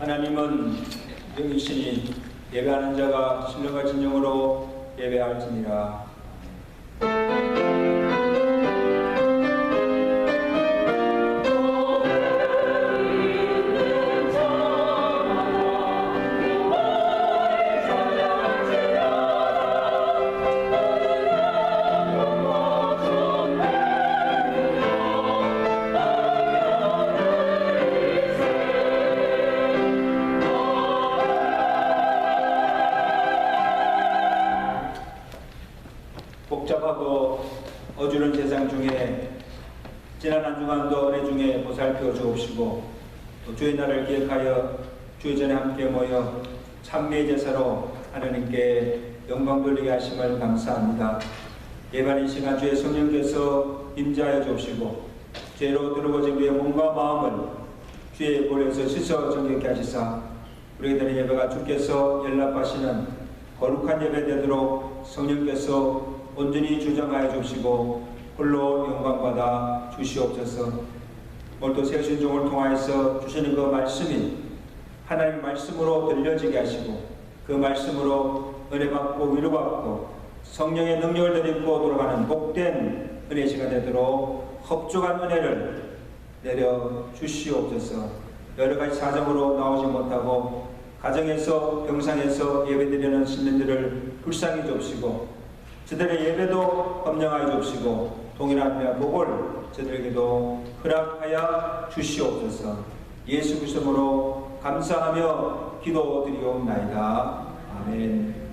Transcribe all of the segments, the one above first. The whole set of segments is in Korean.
하나님은 영이시니 예배하는 자가 신령과 진정으로 예배할지니라. 복잡하고 어주른 세상 중에 지난 한 주간도 은혜 중에 보살펴 주옵시고 또 주의 날을 기억하여 주의 전에 함께 모여 찬미의 제사로 하나님께 영광 돌리게 하심을 감사합니다. 예배하는 시간 주의 성령께서 임재하여 주옵시고 죄로 더러워진 우리의 몸과 마음을 주의 볼에서 씻어 정결케 하시사 우리에게 드린 예배가 주께서 연락하시는 거룩한 예배 되도록 성령께서 온전히 주장하여 주시고 홀로 영광받아 주시옵소서. 오늘도 세우신 종을 통하여서 주시는 그 말씀이 하나님의 말씀으로 들려지게 하시고 그 말씀으로 은혜받고 위로받고 성령의 능력을 덧입고 돌아가는 복된 은혜 시간 되도록 흡족한 은혜를 내려 주시옵소서. 여러가지 사정으로 나오지 못하고 가정에서 병상에서 예배드리는 시민들을 불쌍히 줍시고 저들의 예배도 검령하여 주시고 동일한 복을 저들에게도 허락하여 주시옵소서. 예수 그리스도로 감사하며 기도드리옵나이다. 아멘.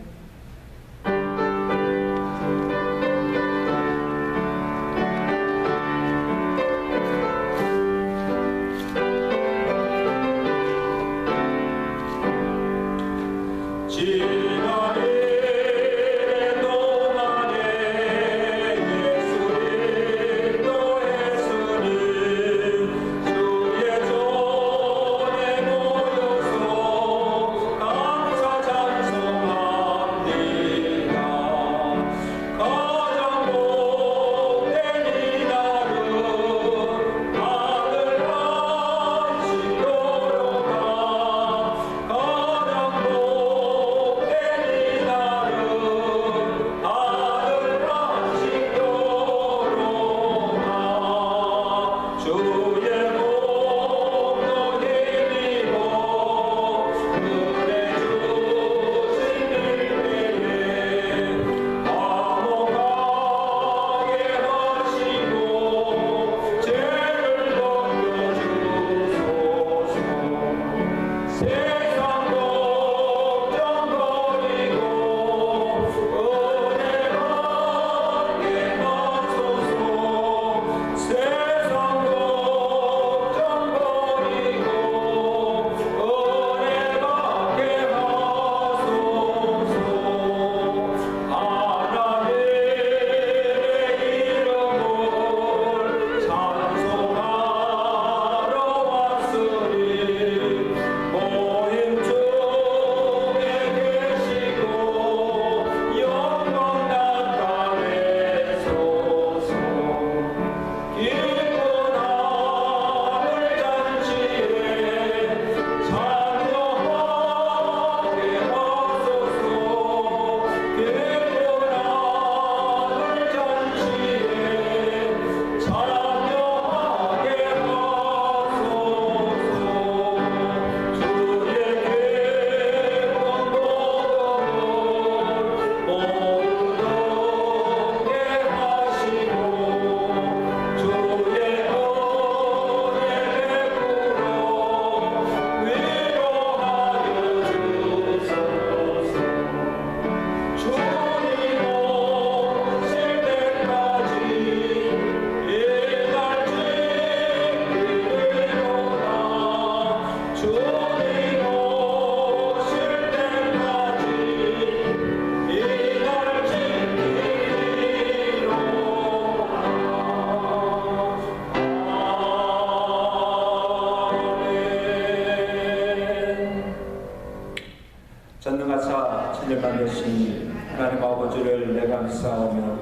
전능하사 천년만 되신 하나님 아버지를 내가 믿사오며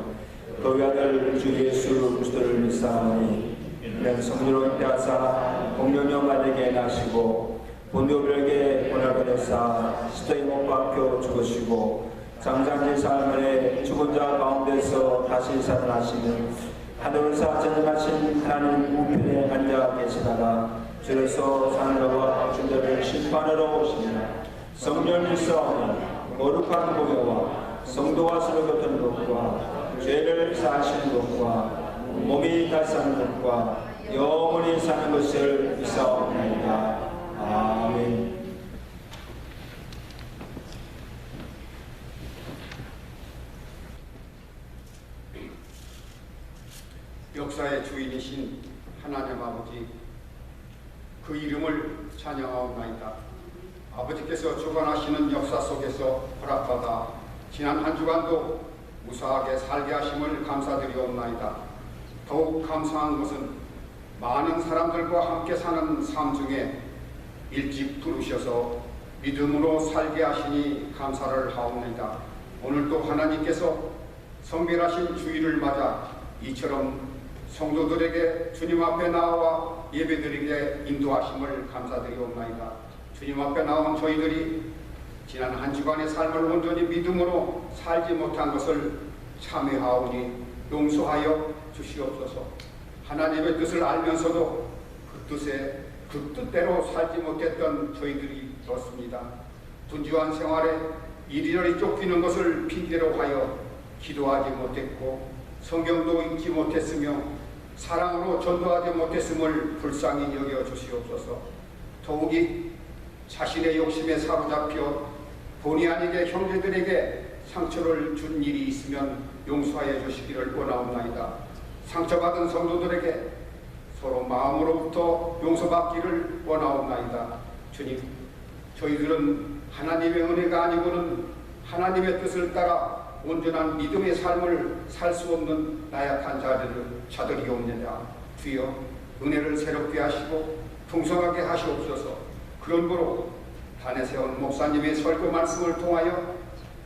그의 아들 주 예수 그리스도를 믿사오니 이는 성령으로 인하사 공명령만 되게 나시고 본교별에게 고난을 내사 십자가에 못 박혀 죽으시고 장장지 삶을 죽은 자 가운데서 다시 살아나시는 하늘에서 전능하신 하나님 우편에 앉아 계시다가 주께서 사람과 존재를 심판하러 오시며 성령이 싸우는 거룩한 공예와 성도와 서로 교통하는 것과 죄를 사하시는 것과 몸이 다시 사는 것과 영원히 사는 것을 믿사옵나이다. 아멘. 역사의 주인이신 하나님 아버지, 그 이름을 찬양하옵나이다. 아버지께서 주관하시는 역사 속에서 허락받아 지난 한 주간도 무사하게 살게 하심을 감사드리옵나이다. 더욱 감사한 것은 많은 사람들과 함께 사는 삶 중에 일찍 부르셔서 믿음으로 살게 하시니 감사를 하옵나이다. 오늘도 하나님께서 성별하신 주일을 맞아 이처럼 성도들에게 주님 앞에 나와 예배드리게 인도하심을 감사드리옵나이다. 주님 앞에 나온 저희들이 지난 한 주간의 삶을 온전히 믿음으로 살지 못한 것을 참회하오니 용서하여 주시옵소서. 하나님의 뜻을 알면서도 그 뜻대로 살지 못했던 저희들이 그렇습니다. 분주한 생활에 이리저리 쫓기는 것을 핑계로 하여 기도하지 못했고 성경도 읽지 못했으며 사랑으로 전도하지 못했음을 불쌍히 여겨 주시옵소서. 더욱이 자신의 욕심에 사로잡혀 본의 아니게 형제들에게 상처를 준 일이 있으면 용서하여 주시기를 원하옵나이다. 상처받은 성도들에게 서로 마음으로부터 용서받기를 원하옵나이다. 주님, 저희들은 하나님의 은혜가 아니고는 하나님의 뜻을 따라 온전한 믿음의 삶을 살 수 없는 나약한 자들이옵니다. 주여, 은혜를 새롭게 하시고 풍성하게 하시옵소서. 그러므로 단에 세운 목사님의 설교 말씀을 통하여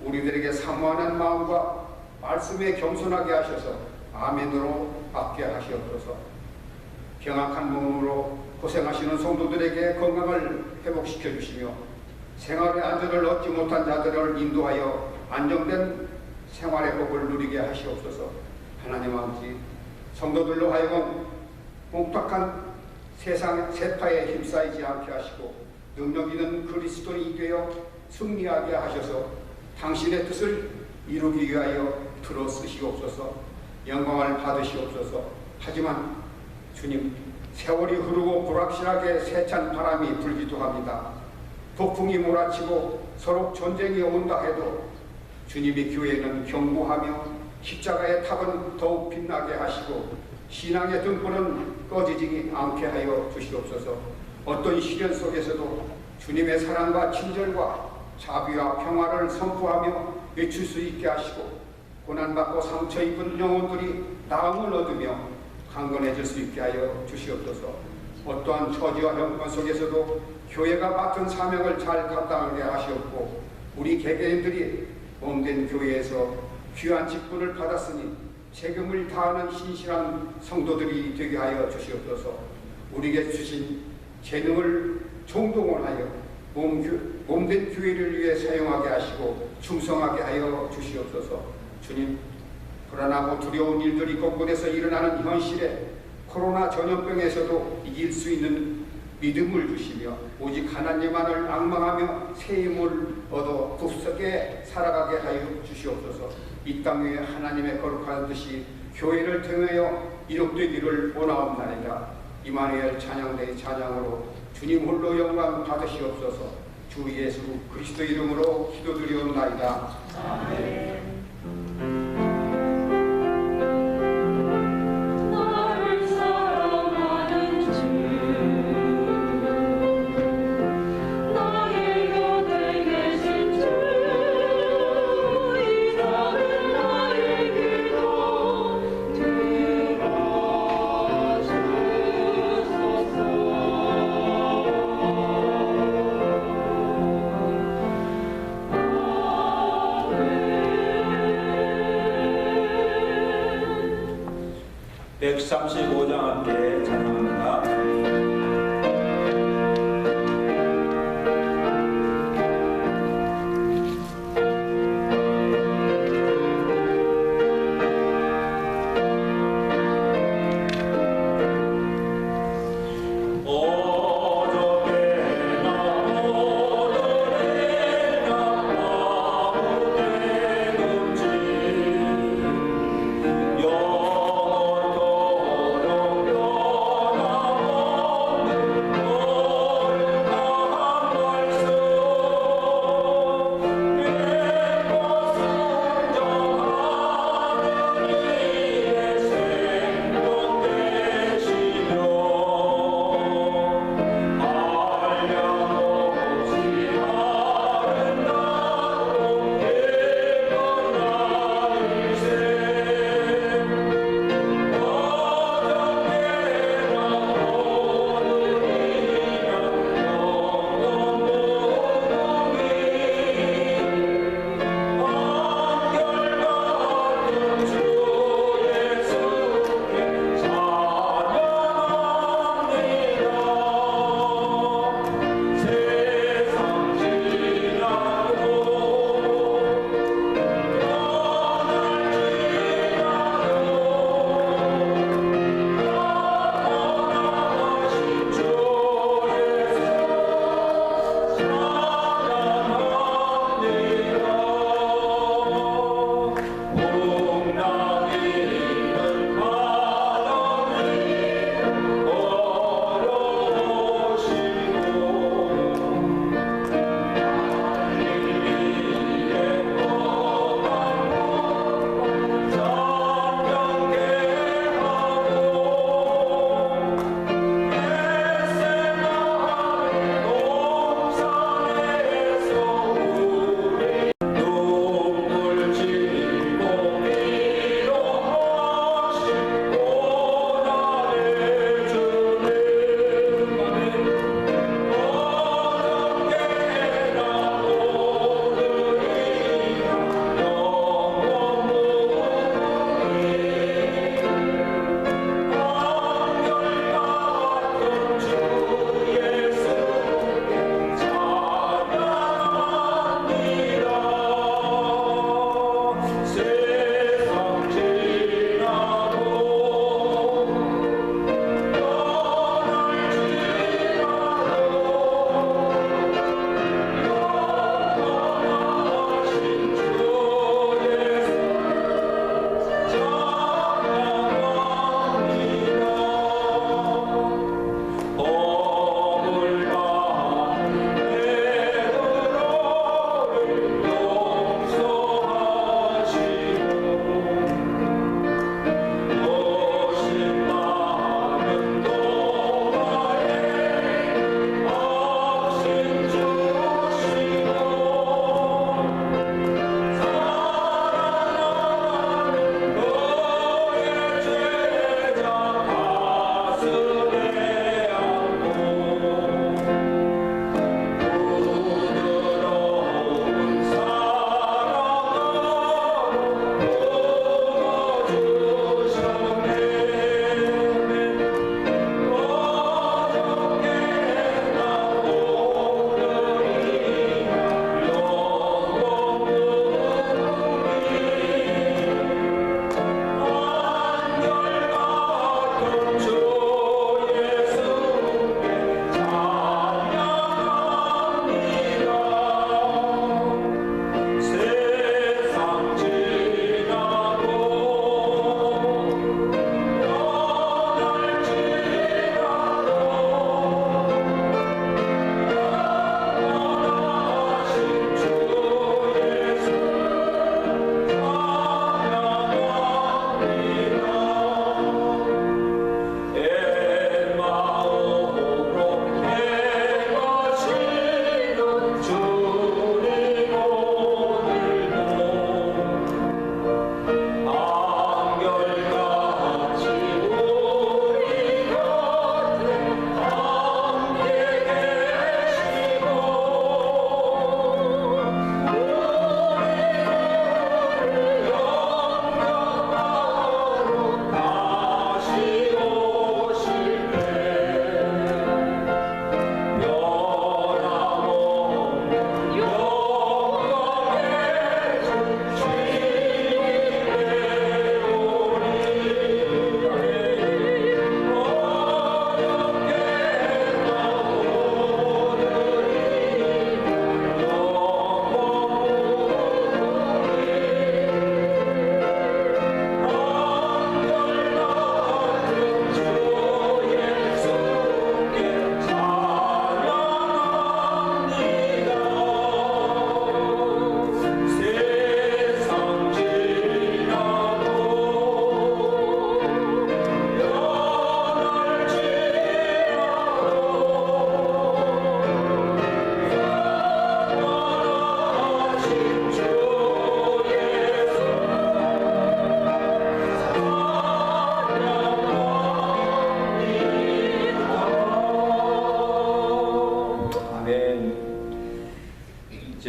우리들에게 사모하는 마음과 말씀에 겸손하게 하셔서 아멘으로 받게 하시옵소서. 병약한 몸으로 고생하시는 성도들에게 건강을 회복시켜 주시며 생활의 안전을 얻지 못한 자들을 인도하여 안정된 생활의 복을 누리게 하시옵소서. 하나님 아버지, 성도들로 하여금 몽탁한 세상 세파에 힘싸이지 않게 하시고 능력 있는 그리스도인이 되어 승리하게 하셔서 당신의 뜻을 이루기 위하여 들어 쓰시옵소서. 영광을 받으시옵소서. 하지만 주님, 세월이 흐르고 불확실하게 세찬 바람이 불기도 합니다. 폭풍이 몰아치고 서로 전쟁이 온다 해도 주님의 교회는 견고하며 십자가의 탑은 더욱 빛나게 하시고 신앙의 등불은 꺼지지 않게 하여 주시옵소서. 어떤 시련 속에서도 주님의 사랑과 친절과 자비와 평화를 선포하며 외칠 수 있게 하시고 고난받고 상처 입은 영혼들이 나음을 얻으며 강건해질 수 있게 하여 주시옵소서. 어떠한 처지와 형편 속에서도 교회가 맡은 사명을 잘 감당하게 하시옵고 우리 개개인들이 몸된 교회에서 귀한 직분을 받았으니 책임을 다하는 신실한 성도들이 되게 하여 주시옵소서. 우리에게 주신 재능을 총동원하여 몸된 교회를 위해 사용하게 하시고 충성하게 하여 주시옵소서. 주님, 불안하고 두려운 일들이 곳곳에서 일어나는 현실에 코로나 전염병에서도 이길 수 있는 믿음을 주시며 오직 하나님만을 앙망하며 새 힘을 얻어 굳세게 살아가게 하여 주시옵소서. 이 땅 위에 하나님의 거룩한 뜻이 교회를 통하여 이룩되기를 원하옵나이다. 이마누엘 찬양대의 찬양으로 주님 홀로 영광 받으시옵소서. 주 예수 그리스도 이름으로 기도드리옵나이다. 아멘. (135장) 함께 찬양합니다.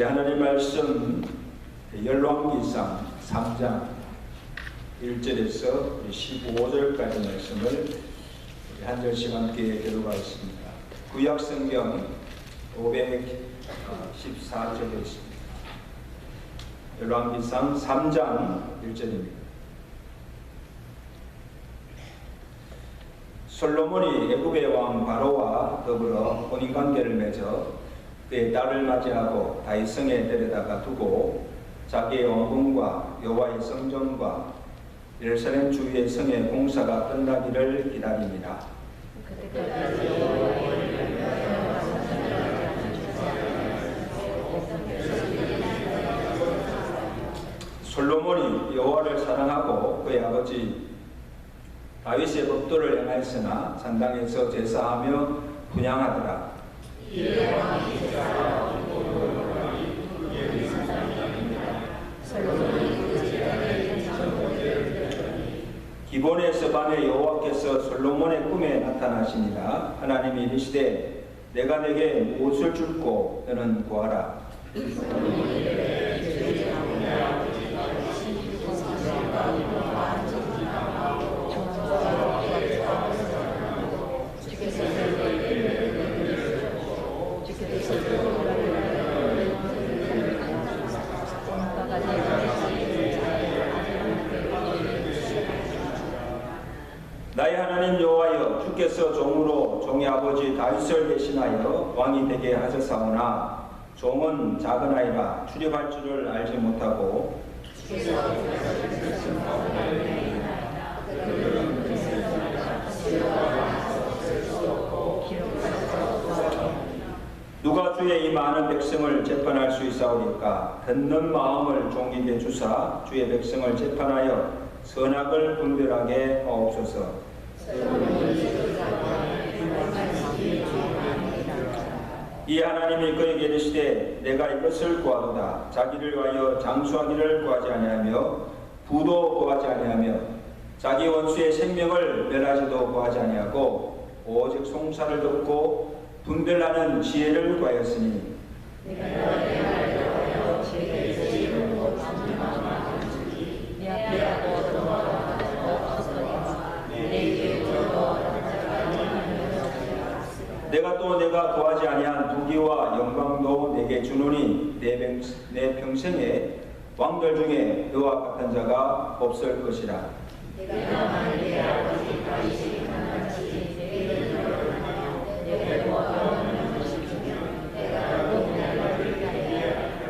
하나님 말씀 열왕기상 3장 1절에서 15절까지 말씀을 한 절씩 함께 교독하겠습니다. 구약성경 514쪽에 있습니다. 열왕기상 3장 1절입니다. 솔로몬이 애굽의 왕 바로와 더불어 혼인관계를 맺어 그의 딸을 맞이하고 다윗성에 데려다가 두고 자기의 왕궁과 여호와의 성전과 예루살렘 주위의 성의 공사가 끝나기를 기다립니다. 솔로몬이 여호와를 사랑하고 그의 아버지 다윗의 법도를 행하였으나 산당에서 제사하며 분향하더라. 기본에서 밤에 여호와께서 솔로몬의 꿈에 나타나시니라. 하나님이 이르시되 내가 내게 무엇을 줄고 너는 구하라. 나의 하나님 여호와여, 주께서 종으로 종의 아버지 다윗을 대신하여 왕이 되게 하셨사오나 종은 작은 아이라 출입할 줄을 알지 못하고 누가 주의 이 많은 백성을 재판할 수 있사오리까? 듣는 마음을 종에게 주사 주의 백성을 재판하여 선악을 분별하게 하옵소서. 이 하나님이 그에게 이르시되 내가 이것을 구하도다. 자기를 위하여 장수하기를 구하지 아니하며 부도 구하지 아니하며 자기 원수의 생명을 멸하지도 구하지 아니하고 오직 송사를 듣고 분별하는 지혜를 구하였으니 내가 구하지 아니한 부귀와 영광도 내게 주노니 내 평생에 왕들 중에 너와 같은 자가 없을 것이라.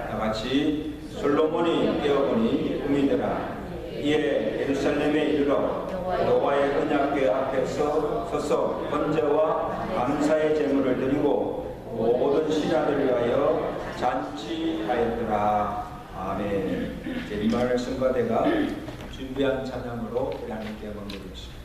다같이 솔로몬이 깨어보니 꿈이더라. 이에 예루살렘에 이르러 여호와의 언약궤 앞에서 서서 번제와 감사의 제물을 드리고 모든 신하들을 위하여 잔치하였더라. 아멘. 이마을 성가대가 준비한 찬양으로 하나님께 감사드리겠습니다.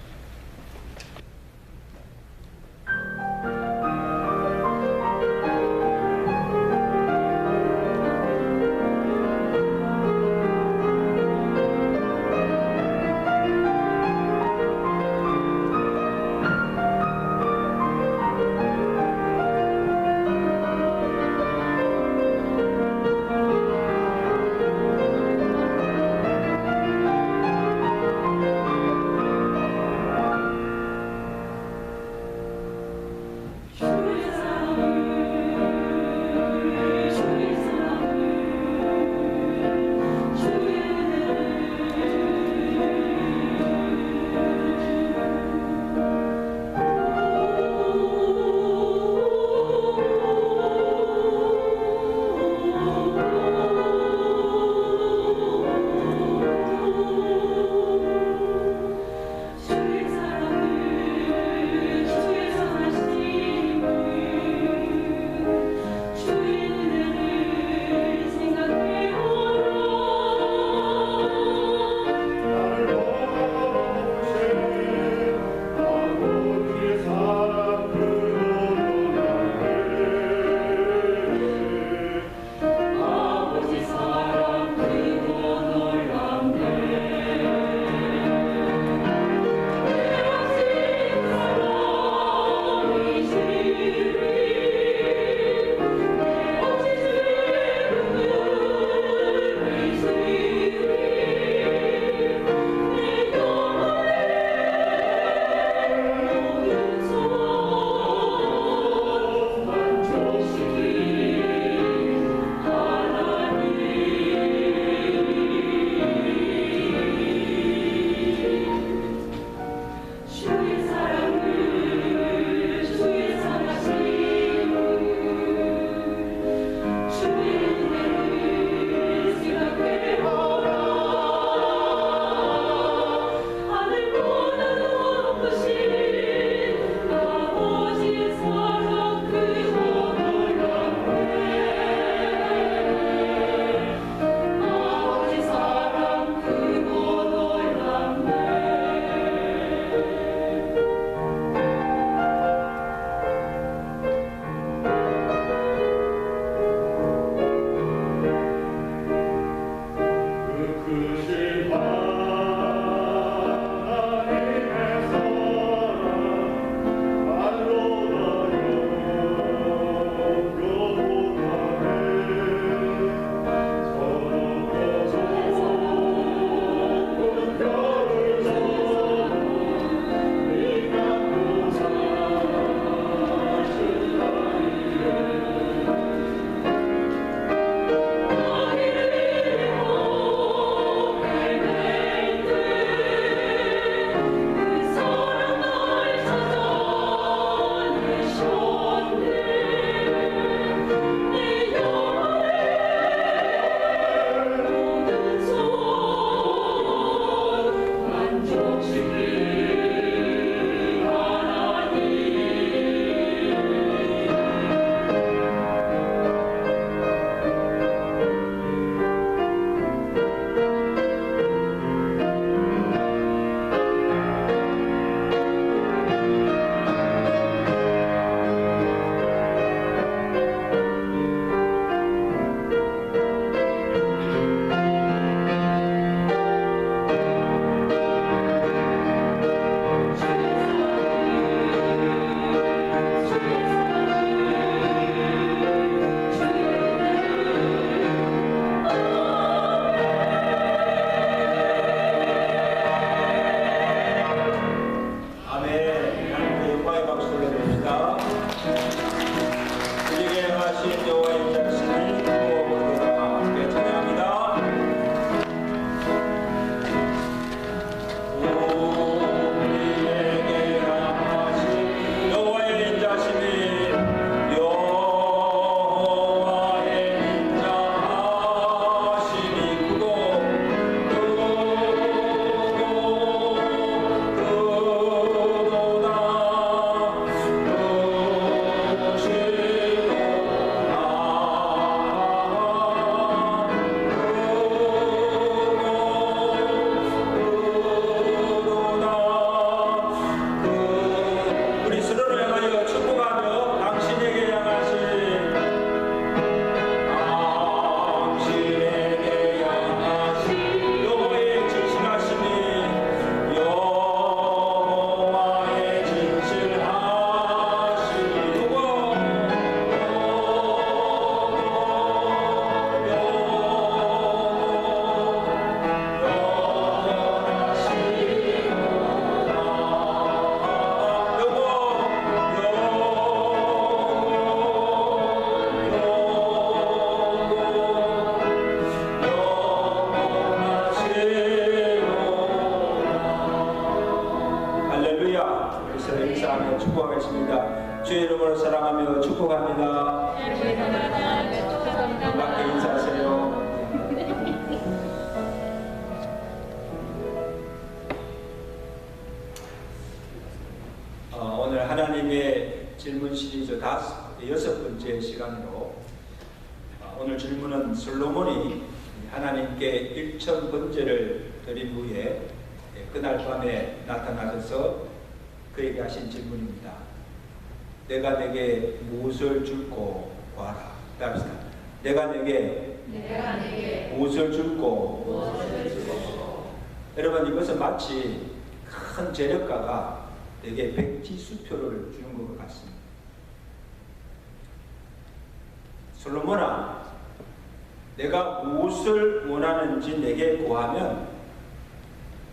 이름으로 사랑하며 축복합니다. 밖에 인사하세요. 오늘 하나님의 질문 시리즈 6번째 시간으로 오늘 질문은 솔로몬이 하나님께 1000번제를 드린 후에 그날 밤에 나타나셔서 그에게 하신 질문입니다. 내가 내게 무엇을 줄고 구하라. 합시다. 내가 내게 무엇을 줄고. 여러분, 이것은 마치 큰 재력가가 내게 백지수표를 주는 것 같습니다. 솔로몬아, 내가 무엇을 원하는지 내게 구하면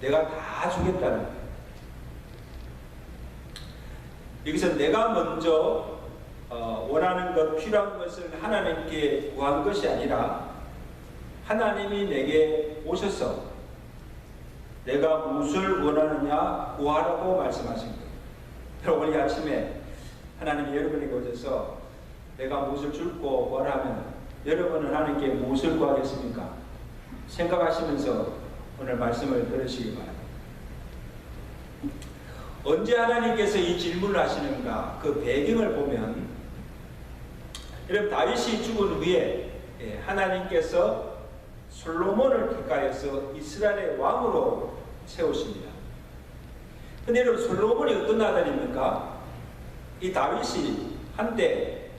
내가 다 주겠다는 거예요. 여기서 내가 먼저 원하는 것, 필요한 것을 하나님께 구한 것이 아니라 하나님이 내게 오셔서 내가 무엇을 원하느냐 구하라고 말씀하신 거예요. 여러분, 이 아침에 하나님이 여러분에게 오셔서 내가 무엇을 줄고 구하라면 여러분은 하나님께 무엇을 구하겠습니까? 생각하시면서 오늘 말씀을 들으시기 바랍니다. 언제 하나님께서 이 질문을 하시는가, 그 배경을 보면 여러분, 다윗이 죽은 후에 하나님께서 솔로몬을 택하여서 이스라엘의 왕으로 세우십니다. 근데 여러분, 솔로몬이 어떤 아들입니까? 이 다윗이 한때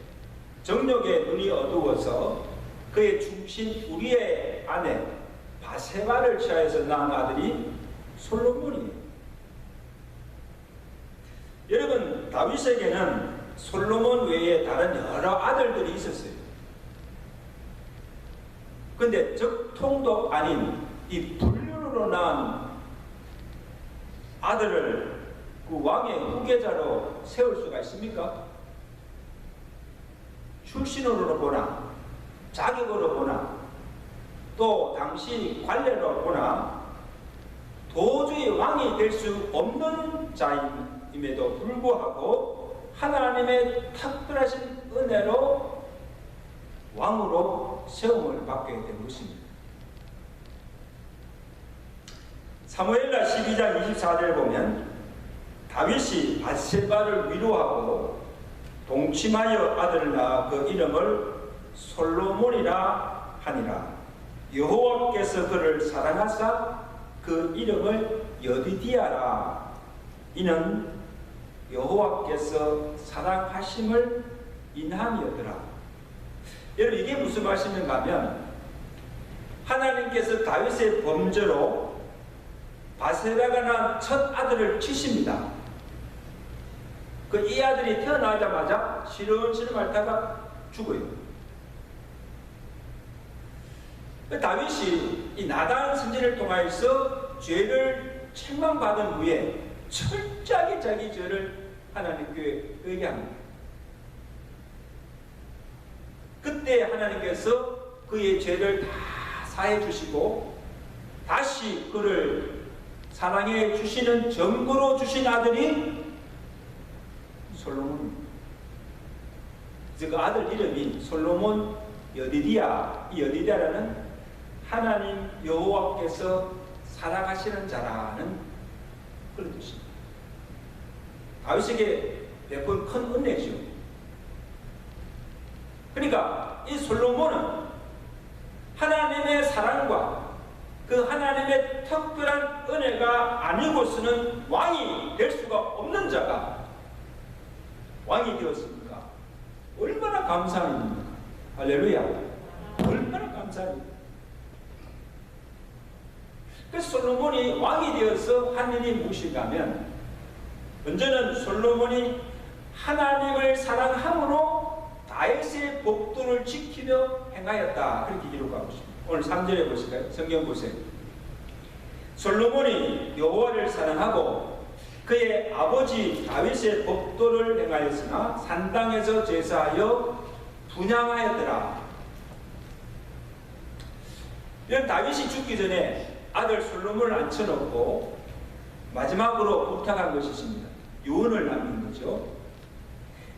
정욕에 눈이 어두워서 그의 충신 우리의 아내 바세바를 취하여서 낳은 아들이 솔로몬이에요. 여러분, 다윗에게는 솔로몬 외에 다른 여러 아들들이 있었어요. 그런데 적통도 아닌 이 불륜으로 낳은 아들을 그 왕의 후계자로 세울 수가 있습니까? 출신으로 보나, 자격으로 보나, 또 당시 관례로 보나 도저히 왕이 될 수 없는 자임에도 불구하고 하나님의 특별하신 은혜로 왕으로 세움을 받게 된 것입니다. 사무엘라 12장 24절을 보면 다윗이 밧세바를 위로하고 동침하여 아들을 낳아 그 이름을 솔로몬이라 하니라. 여호와께서 그를 사랑하사 그 이름을 여디디아라. 이는 여호와께서 사랑하심을 인함이었더라. 여러분, 이게 무슨 말씀인가 하면 하나님께서 다윗의 범죄로 바세바가 낳은 첫 아들을 치십니다. 이 아들이 태어나자마자 시름시름 앓다가 죽어요. 다윗이 이 나단 선지를 통하여서 죄를 책망받은 후에 철저하게 자기 죄를 하나님께 의뢰합니다. 그때 하나님께서 그의 죄를 다 사해 주시고 다시 그를 사랑해 주시는 정보로 주신 아들이 솔로몬입니다. 그래서 그 아들 이름이 솔로몬 여디디아, 이 여디디아라는 하나님 여호와께서 사랑하시는 자라는 그런 뜻입니다. 다윗에게 베푼 큰 은혜죠. 그러니까 이 솔로몬은 하나님의 사랑과 그 하나님의 특별한 은혜가 아니고서는 왕이 될 수가 없는 자가 왕이 되었습니까? 얼마나 감사한 일입니까? 할렐루야. 얼마나 감사한 일입니까? 그래서 솔로몬이 왕이 되어서 한 일이 무엇인가면 먼저는 솔로몬이 하나님을 사랑함으로 다윗의 법도를 지키며 행하였다. 그렇게 기록하고 있습니다. 오늘 3절에 보실까요? 성경 보세요. 솔로몬이 여호와를 사랑하고 그의 아버지 다윗의 법도를 행하였으나 산당에서 제사하여 분향하였더라. 이런 다윗이 죽기 전에 아들 솔로몬을 앉혀놓고 마지막으로 부탁한 것이 있습니다. 유언을 남긴 거죠.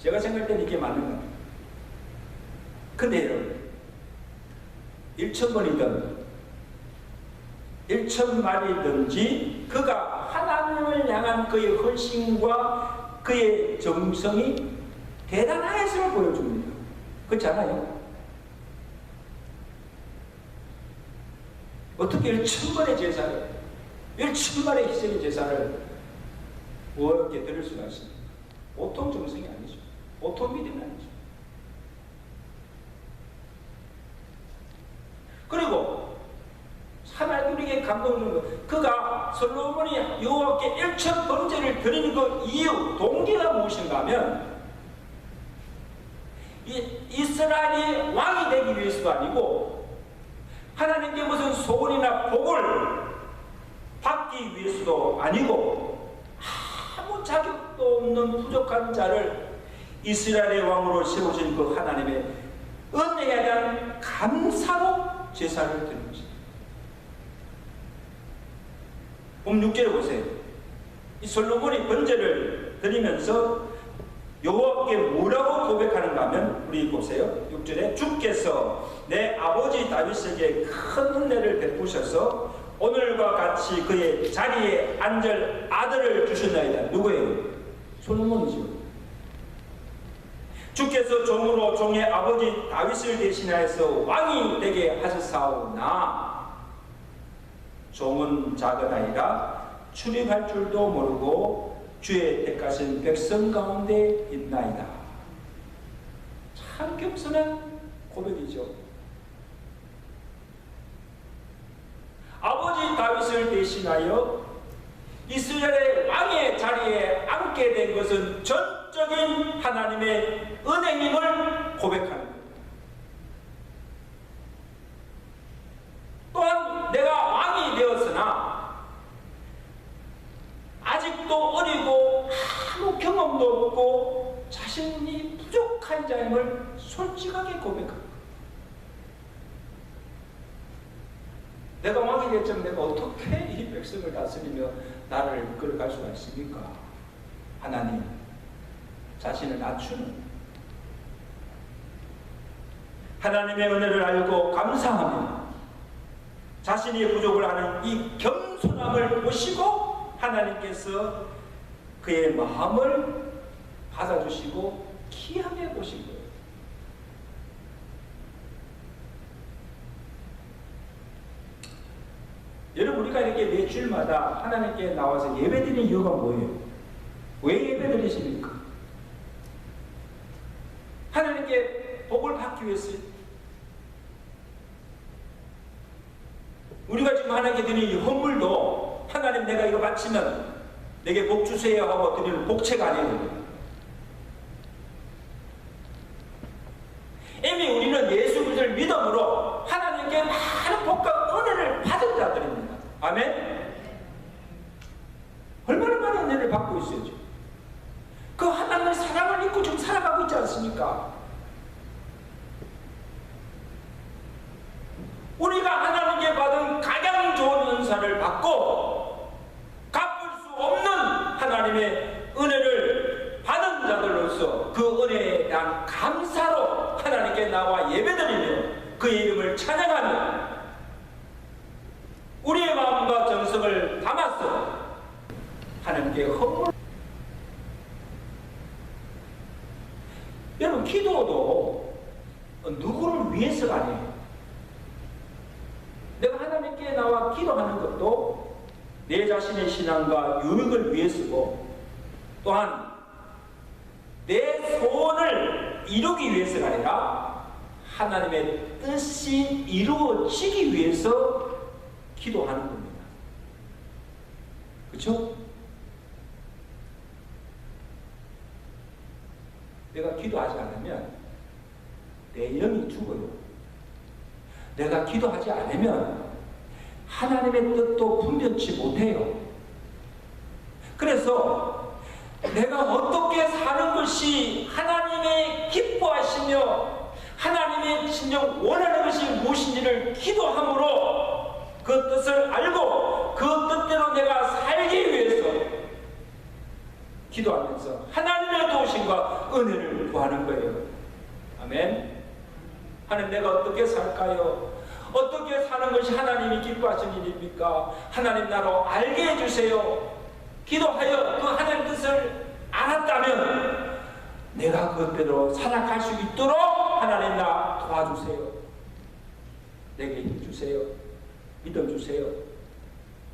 제가 생각할 때는 이게 맞는 것 같아요. 근데 여러분, 1,000번이든 1,000마리든지 그가 하나님을 향한 그의 헌신과 그의 정성이 대단하였음을 보여줍니다. 그렇잖아요? 어떻게 1,000번의 제사를, 1,000마리의 희생의 제사를 어렵게 드릴 수가 있습니까? 보통 정성이 아니죠. 보통 믿음이 아니죠. 그리고 하나님에게 감동을 주는 것, 그가 솔로몬이 여호와께 1천 번제를 드리는 그 이유, 동기가 무엇인가 하면 이스라엘이 왕이 되기 위해서도 아니고 하나님께 무슨 소원이나 복을 받기 위해서도 아니고 아무 자격도 없는 부족한 자를 이스라엘의 왕으로 세우신 그 하나님의 은혜에 대한 감사로 제사를 드리는 것입니다. 봄 6절에 보세요. 이 솔로몬이 번제를 드리면서 여호와께 뭐라고 고백하는가 하면 우리 보세요. 6절에 주께서 내 아버지 다윗에게 큰 은혜를 베푸셔서 오늘과 같이 그의 자리에 앉을 아들을 주셨나이다. 누구예요? 솔로몬이죠. 주께서 종으로 종의 아버지 다윗을 대신하여서 왕이 되게 하셨사오나 종은 작은 아이라 출입할 줄도 모르고 주의 택하신 백성 가운데 있나이다. 참 겸손한 고백이죠. 아버지 다윗을 대신하여 이스라엘의 왕의 자리에 앉게 된 것은 전적인 하나님의 은혜임을 고백하는 거예요. 또한 내가 왕이 되었으나 아직도 어리고 아무 경험도 없고 자신이 부족한 자임을 솔직하게 고백합니다. 내가 왕이 됐지만 내가 어떻게 이 백성을 다스리며 나를 이끌어갈 수가 있습니까? 하나님, 자신을 낮추는 하나님의 은혜를 알고 감사하며 자신의 부족을 하는 이 겸손함을 보시고 하나님께서 그의 마음을 받아주시고 기함해 보신 거예요. 여러분, 우리가 이렇게 매주일마다 하나님께 나와서 예배드리는 이유가 뭐예요? 왜 예배드리십니까? 하나님께 복을 받기 위해서. 우리가 지금 하나님께 드리는 이 헌물도 하나님 내가 이거 바치면 내게 복 주세요 하고 드리는 복채가 아니에요. 이미 우리는 예수 그리스도를 믿음으로 하나님께 많은 복과 은혜를 받은 자들입니다. 아멘? 얼마나 많은 은혜를 받고 있어요. 지금. 그 하나님의 사랑을 믿고 지금 살아가고 있지 않습니까? 우리가 하나님께 받은 가장 좋은 은사를 받고 갚을 수 없는 하나님의 은혜를 받은 자들로서 그 은혜에 대한 감사로 하나님께 나와 예배드리며 그의 이름을 찬양하며 우리의 마음과 정성을 담아서 하나님께 헌물. 여러분, 기도도 누구를 위해서가 아니에요. 내가 하나님께 나와 기도하는 것도 내 자신의 신앙과 유익을 위해서고 또한 내 소원을 이루기 위해서가 아니라 하나님의 뜻이 이루어지기 위해서 기도하는 겁니다. 그렇죠? 내가 기도하지 않으면 내 영이 죽어요. 내가 기도하지 않으면 하나님의 뜻도 분별치 못해요. 그래서 내가 어떻게 사는 것이 하나님의 기뻐하시며 하나님의 진정 원하는 것이 무엇인지를 기도함으로 그 뜻을 알고 그 뜻대로 내가 살기 위해서 기도하면서 하나님의 도우심과 은혜를 구하는 거예요. 아멘. 하나님, 내가 어떻게 살까요? 어떻게 사는 것이 하나님이 기뻐하시는 일입니까? 하나님, 나로 알게 해주세요. 기도하여 그 하나님 뜻을 알았다면 내가 그대로 살아갈 수 있도록 하나님 나 도와주세요. 내게 힘 주세요. 믿음 주세요.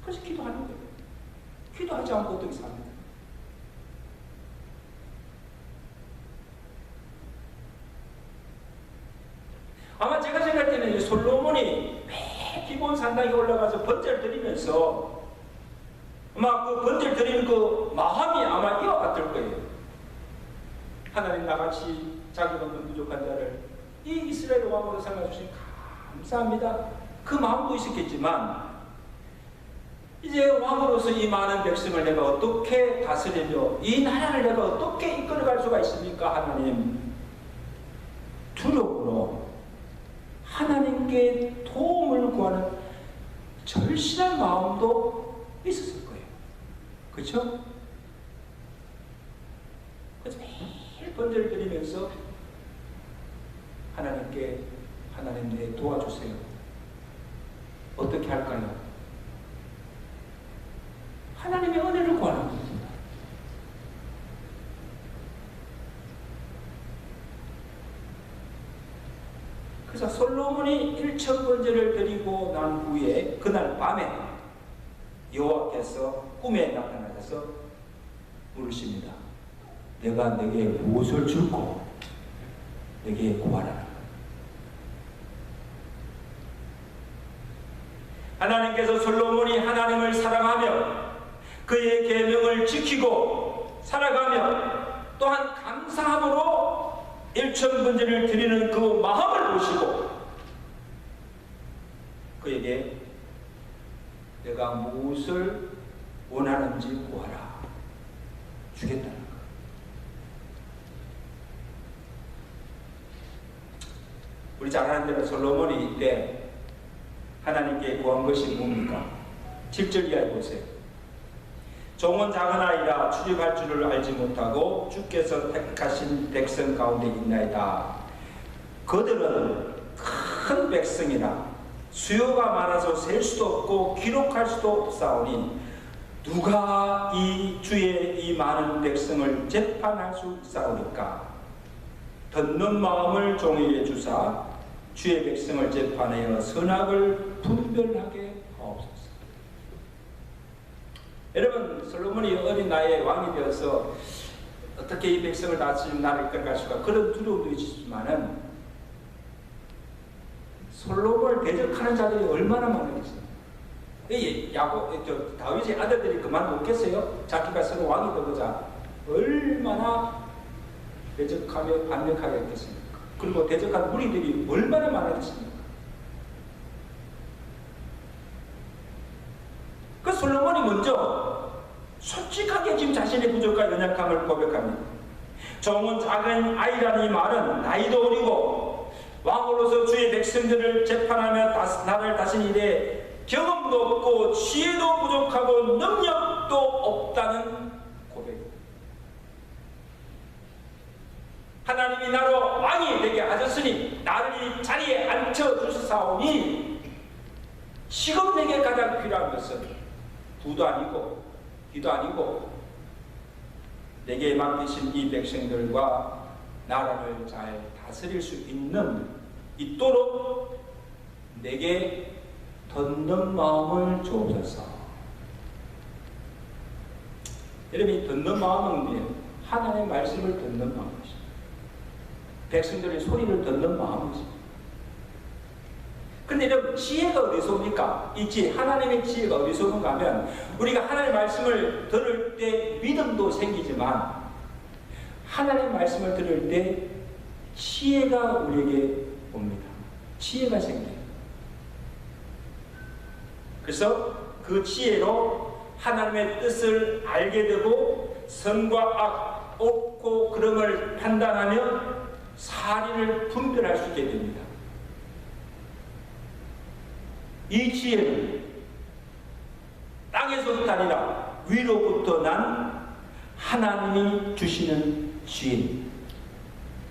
그래서 기도하는 거예요. 기도하지 않고 어떻게 삽니까? 아마 제가 생각할 때는 솔로몬이 매 기본 산당에 올라가서 번제를 드리면서 아마 그 번제를 드리는 그 마음이 아마 이와 같을 거예요. 하나님, 나같이 자격 없는 부족한 자를 이 이스라엘 왕으로 삼아주신 감사합니다. 그 마음도 있었겠지만 이제 왕으로서 이 많은 백성을 내가 어떻게 다스리며 이 나라를 내가 어떻게 이끌어갈 수가 있습니까? 하나님, 두려움으로 하나님께 도움을 구하는 절실한 마음도 있었을 거예요. 그렇죠? 그래서 매일 번제를 드리면서 하나님께, 하나님 내 도와주세요. 어떻게 할까요? 하나님의 은혜를 구하는 겁니다. 그래서 솔로몬이 1000번제를 드리고 난 후에 그날 밤에 여호와께서 꿈에 나타나셔서 물으십니다. 내가 내게 무엇을 줄고 내게 구하라. 하나님께서 솔로몬이 하나님을 사랑하며 그의 계명을 지키고 살아가며 또한 감사함으로 1000번제를 드리는 그 마음을 보시고 그에게 내가 무엇을 원하는지 구하라 주겠다는 것. 우리 잘 아는 대로 솔로몬이 이때 하나님께 구한 것이 뭡니까? 7절 이하에 보세요. 종은 작은 아이라 출입할 줄을 알지 못하고 주께서 택하신 백성 가운데 있나이다. 그들은 큰 백성이라 수요가 많아서 셀 수도 없고 기록할 수도 없사오니 누가 이 주의 이 많은 백성을 재판할 수 있사오니까. 듣는 마음을 종에게 주사 주의 백성을 재판하여 선악을 분별하게 하옵소서. 여러분, 솔로몬이 어린 나이에 왕이 되어서 어떻게 이 백성을 다스리는 나라를 이끌어갈 수가, 그런 두려움도 있지만은 솔로몬을 대적하는 자들이 얼마나 많았겠어요. 다윗의 아들들이 그만 못겠어요? 자기가 서로 왕이 되고자 얼마나 대적하며 반역하게 했겠습니까? 그리고 대적한 무리들이 얼마나 많았겠습니까? 그 솔로몬이 먼저 솔직하게 지금 자신의 부족과 연약함을 고백합니다. 종은 작은 아이라는 이 말은 나이도 어리고 왕으로서 주의 백성들을 재판하며 나라를 다스린 일에 경험도 없고 지혜도 부족하고 능력도 없다는 고백입니다. 하나님이 나로 왕이 되게 하셨으니 나를 이 자리에 앉혀주사오니 지금 내게 가장 필요한 것은 부도 아니고 기도 아니고 내게 맡기신 이 백성들과 나라를 잘 다스릴 수 있도록 내게 듣는 마음을 주옵소서. 여러분, 듣는 마음은 뭐예요? 하나님의 말씀을 듣는 마음이죠. 백성들의 소리를 듣는 마음이죠. 근데 여러분, 지혜가 어디서 옵니까? 이 지혜, 하나님의 지혜가 어디서 오는가 하면 우리가 하나님의 말씀을 들을 때 믿음도 생기지만 하나님의 말씀을 들을 때 지혜가 우리에게 옵니다. 지혜가 생겨요. 그래서 그 지혜로 하나님의 뜻을 알게 되고 선과 악, 옳고 그름을 판단하며 사리를 분별할 수 있게 됩니다. 이 지혜는 땅에서부터 아니라 위로부터 난 하나님이 주시는 지혜.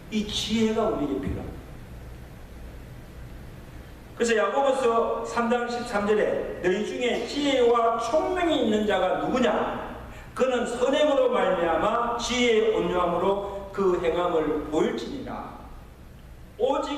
이 지혜가 우리에게 필요합니다. 그래서 야고보서 3장 13절에 너희 중에 지혜와 총명이 있는 자가 누구냐? 그는 선행으로 말미암아 지혜의 온유함으로 그 행함을 보일지니라. 오직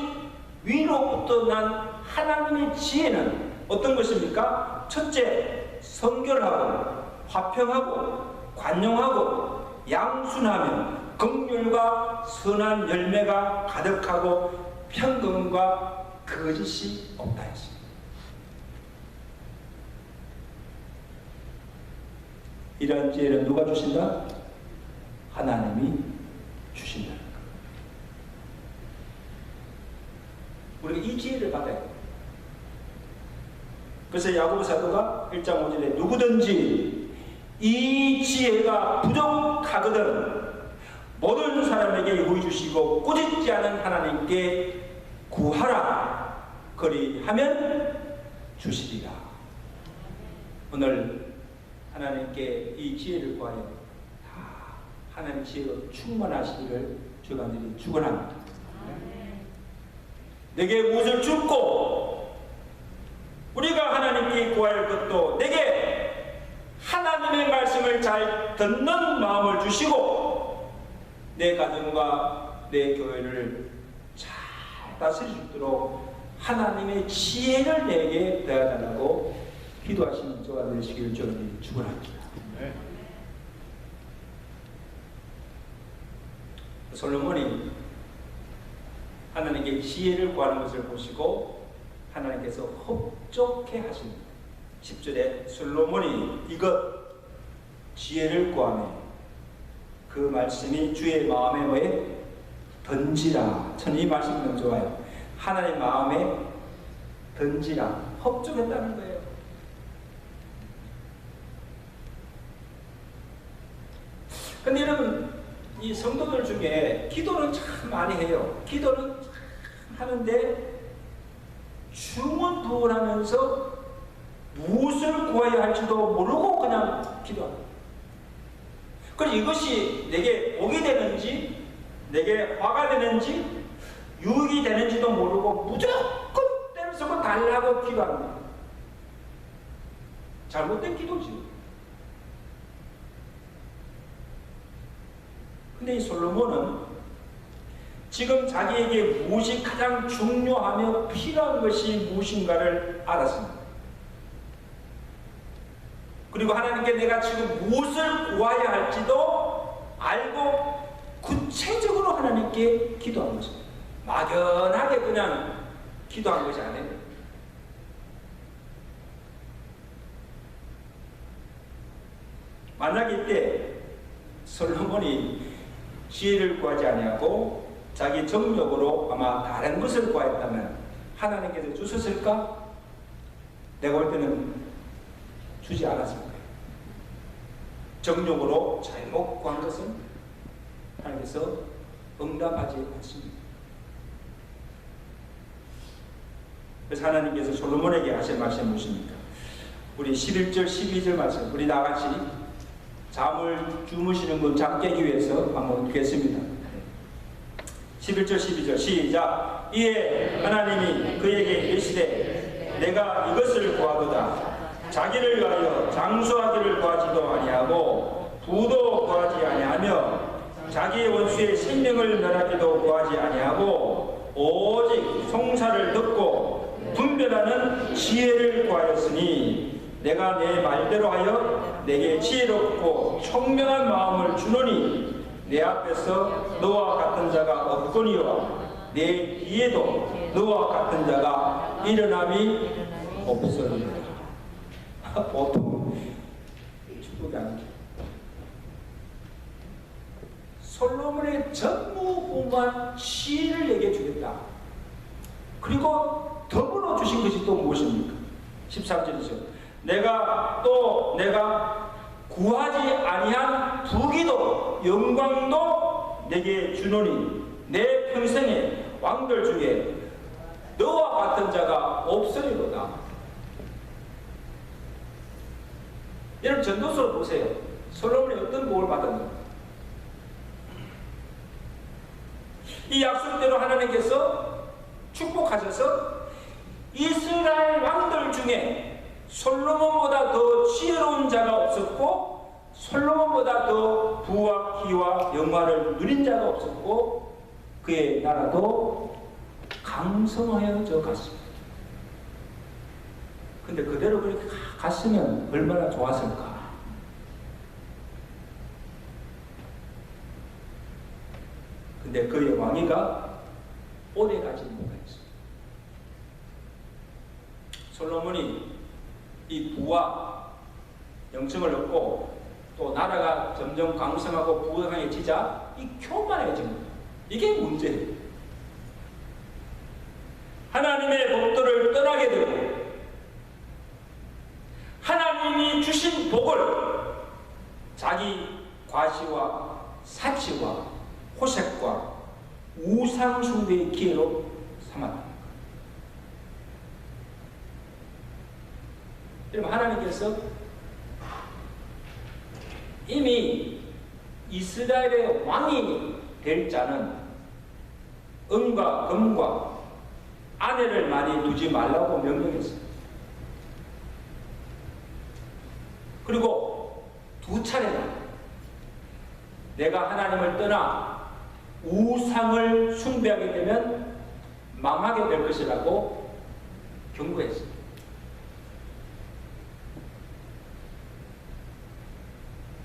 위로부터 난 하나님의 지혜는 어떤 것입니까? 첫째, 성결하고 화평하고 관용하고 양순하며 긍휼과 선한 열매가 가득하고 평강과 거짓이 없다 했습니다. 이러한 지혜를 누가 주신다? 하나님이 주신다. 우리가 이 지혜를 받아야 돼요. 그래서 야고보 사도가 1장 5절에 누구든지 이 지혜가 부족하거든 모든 사람에게 유익 주시고 꾸짖지 않은 하나님께 구하라. 그리하면 주시리라. 오늘 하나님께 이 지혜를 구하여 다 하나님 지혜로 충만하시기를 주가 간절히 축원합니다. 내게 무엇을 줍고 우리가 하나님께 구할 것도 내게 하나님의 말씀을 잘 듣는 마음을 주시고 내 가정과 내 교회를 잘 다스릴 수 있도록 하나님의 지혜를 내게 더해달라고 기도하시는 저와 되시기를 저는 축원합니다. 솔로몬이 하나님께 지혜를 구하는 것을 보시고 하나님께서 흡족해 하십니다. 10절에 솔로몬이 이것 지혜를 구하며 그 말씀이 주의 마음에 뭐에 던지라. 저는 이 말씀 너무 좋아요. 하나님 마음에 던지라. 흡족했다는 거예요. 근데 여러분, 이 성도들 중에 기도는 참 많이 해요. 기도는 참 하는데 중언부언하면서 무엇을 구해야 할지도 모르고 그냥 기도합니다. 그래서 이것이 내게 복이 되는지 내게 화가 되는지 유익이 되는지도 모르고 무조건 때려서 달라고 기도합니다. 잘못된 기도지. 근데 이 솔로몬은 지금 자기에게 무엇이 가장 중요하며 필요한 것이 무엇인가를 알았습니다. 그리고 하나님께 내가 지금 무엇을 구해야 할지도 알고 구체적으로 하나님께 기도한 것입니다. 막연하게 그냥 기도한 것이 아니에요. 만약에 이때 솔로몬이 지혜를 구하지 아니하고 자기 정욕으로 아마 다른 것을 구했다면 하나님께서 주셨을까? 내가 볼 때는 주지 않았을 거예요. 정욕으로 잘못 구한 것은 하나님께서 응답하지 않습니다. 그래서 하나님께서 솔로몬에게 하신 말씀이 무엇입니까? 우리 11절 12절 말씀 우리 다같이 잠을 주무시는 분 잠 깨기 위해서 한번 읽겠습니다. 11절 12절 시작. 이에 하나님이 그에게 이르시되 내가 이것을 구하도다. 자기를 위하여 장수하기를 구하지도 아니하고 부도 구하지 아니하며 자기의 원수의 생명을 멸하기도 구하지 아니하고 오직 송사를 듣고 분별하는 지혜를 구하였으니 내가 내 말대로 하여 내게 지혜롭고 총명한 마음을 주노니 내 앞에서 너와 같은 자가 없거니와 내 뒤에도 너와 같은 자가 일어남이 없으리라. 보통 축복이 아니죠. 솔로몬의 전무후무한 지혜를 얘기해 주겠다. 그리고 더불어 주신 것이 또 무엇입니까? 13절이죠. 내가 구하지 아니한 부귀도 영광도 내게 주노니 내 평생에 왕들 중에 너와 같은 자가 없으리로다. 여러분 전도서를 보세요. 솔로몬이 어떤 복을 받았는가? 이 약속대로 하나님께서 축복하셔서 이스라엘 왕들 중에 솔로몬보다 더 지혜로운 자가 없었고 솔로몬보다 더 부와 기와 영화를 누린 자가 없었고 그의 나라도 강성하여져 갔습니다. 근데 그대로 그렇게 갔으면 얼마나 좋았을까. 근데 그의 왕위가 오래가지 못했어요. 솔로몬이 이 부와 영성을 얻고 또 나라가 점점 강성하고 부강해지자 이 교만해진 거예요. 이게 문제예요. 하나님의 법도를 떠나게 되고 하나님이 주신 복을 자기 과시와 사치와 호색과 우상 숭배의 기회로 삼았다. 여러분, 하나님께서 이미 이스라엘의 왕이 될 자는 은과 금과 아내를 많이 두지 말라고 명령했어요. 그리고 두 차례나 내가 하나님을 떠나 우상을 숭배하게 되면 망하게 될 것이라고 경고했어요.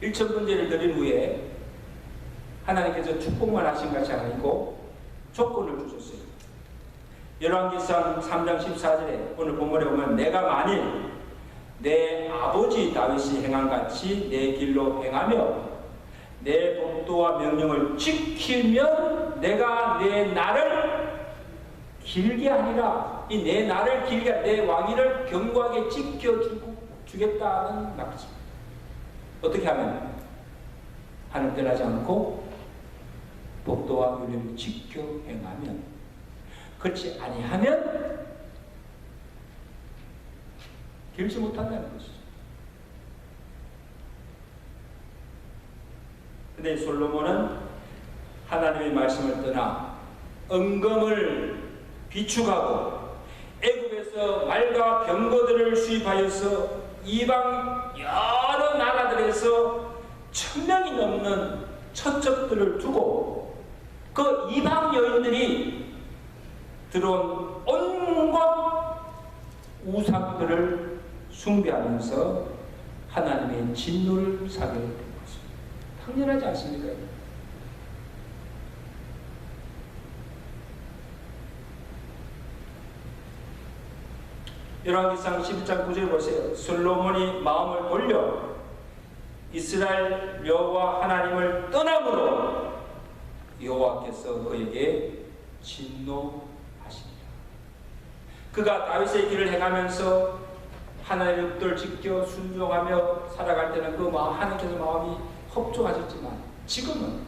일천번제를 드린 후에 하나님께서 축복만 하신 것이 아니고 조건을 주셨어요. 열왕기상 3장 14절에 오늘 본문에 보면 내가 만일 내 아버지 다윗이 행한 같이 내 길로 행하며 내 법도와 명령을 지키면 내가 내 날을 길게 하리라. 이 내 날을 길게 내 왕위를 견고하게 지켜주겠다는 말이죠. 어떻게 하면? 하늘 떠나지 않고 법도와 윤리를 지켜 행하면. 그렇지 아니하면 길지 못한다는 것이죠. 근데 솔로몬은 하나님의 말씀을 떠나 은금을 비축하고 애굽에서 말과 병거들을 수입하여서 이방 여러 나라들에서 1000명이 넘는 처첩들을 두고 그 이방 여인들이 들어온 온갖 우상들을 숭배하면서 하나님의 진노를 사게 된 것입니다. 당연하지 않습니까? 열왕기상 11장 9절 보세요. 솔로몬이 마음을 돌려 이스라엘 여호와 하나님을 떠남으로 여호와께서 그에게 진노하시니라. 그가 다윗의 길을 행하면서 하나님의 법도를 지켜 순종하며 살아갈 때는 그 마음, 하나님께서 마음이 협조하셨지만 지금은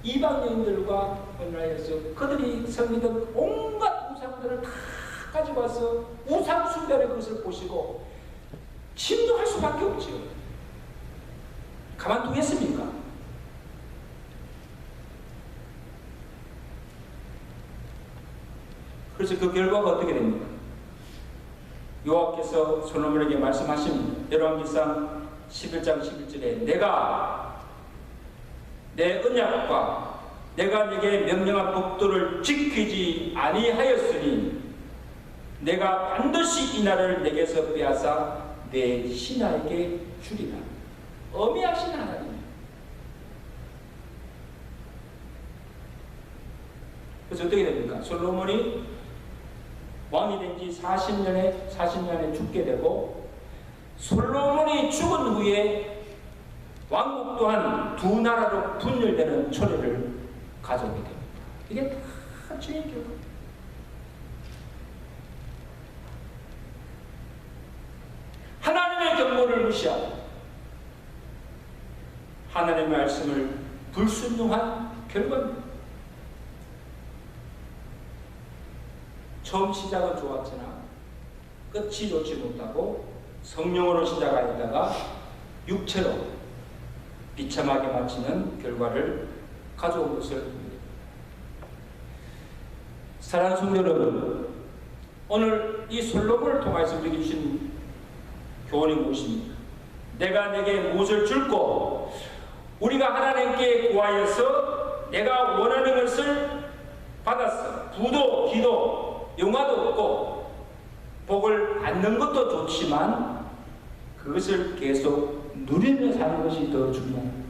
이방 여인들과 혼란해서 그들이 섬기던 온갖 우상들을 다 가지고 와서 우상 숭배의 것을 보시고 진노할 수밖에 없죠. 가만두겠습니까? 그래서 그 결과가 어떻게 됩니까? 여호와께서 솔로몬에게 말씀하십니다. 열왕기상 11장 11절에 내가 내 언약과 내가 네게 명령한 법도를 지키지 아니하였으니 내가 반드시 이 날을 내게서 빼앗아 내 신하에게 주리라. 엄히하신 하나님. 그래서 어떻게 됩니까? 솔로몬이 왕이 된 지 40년에 죽게 되고 솔로몬이 죽은 후에 왕국 또한 두 나라로 분열되는 초래를 가져오게 됩니다. 이게 다 주의 결과. 하나님의 경고를 무시하고 하나님의 말씀을 불순종한 결과입니다. 처음 시작은 좋았으나 끝이 좋지 못하고 성령으로 시작하였다가 육체로 비참하게 마치는 결과를 가져온 것을 사랑하는 성도 여러분, 오늘 이 솔로몬을 통해서 우리에게 주신 교훈이 무엇입니까? 내가 내게 무엇을 줄고 우리가 하나님께 구하여서 내가 원하는 것을 받았어. 부도 기도 영화도 없고 복을 받는 것도 좋지만 그것을 계속 누리며 사는 것이 더 중요합니다.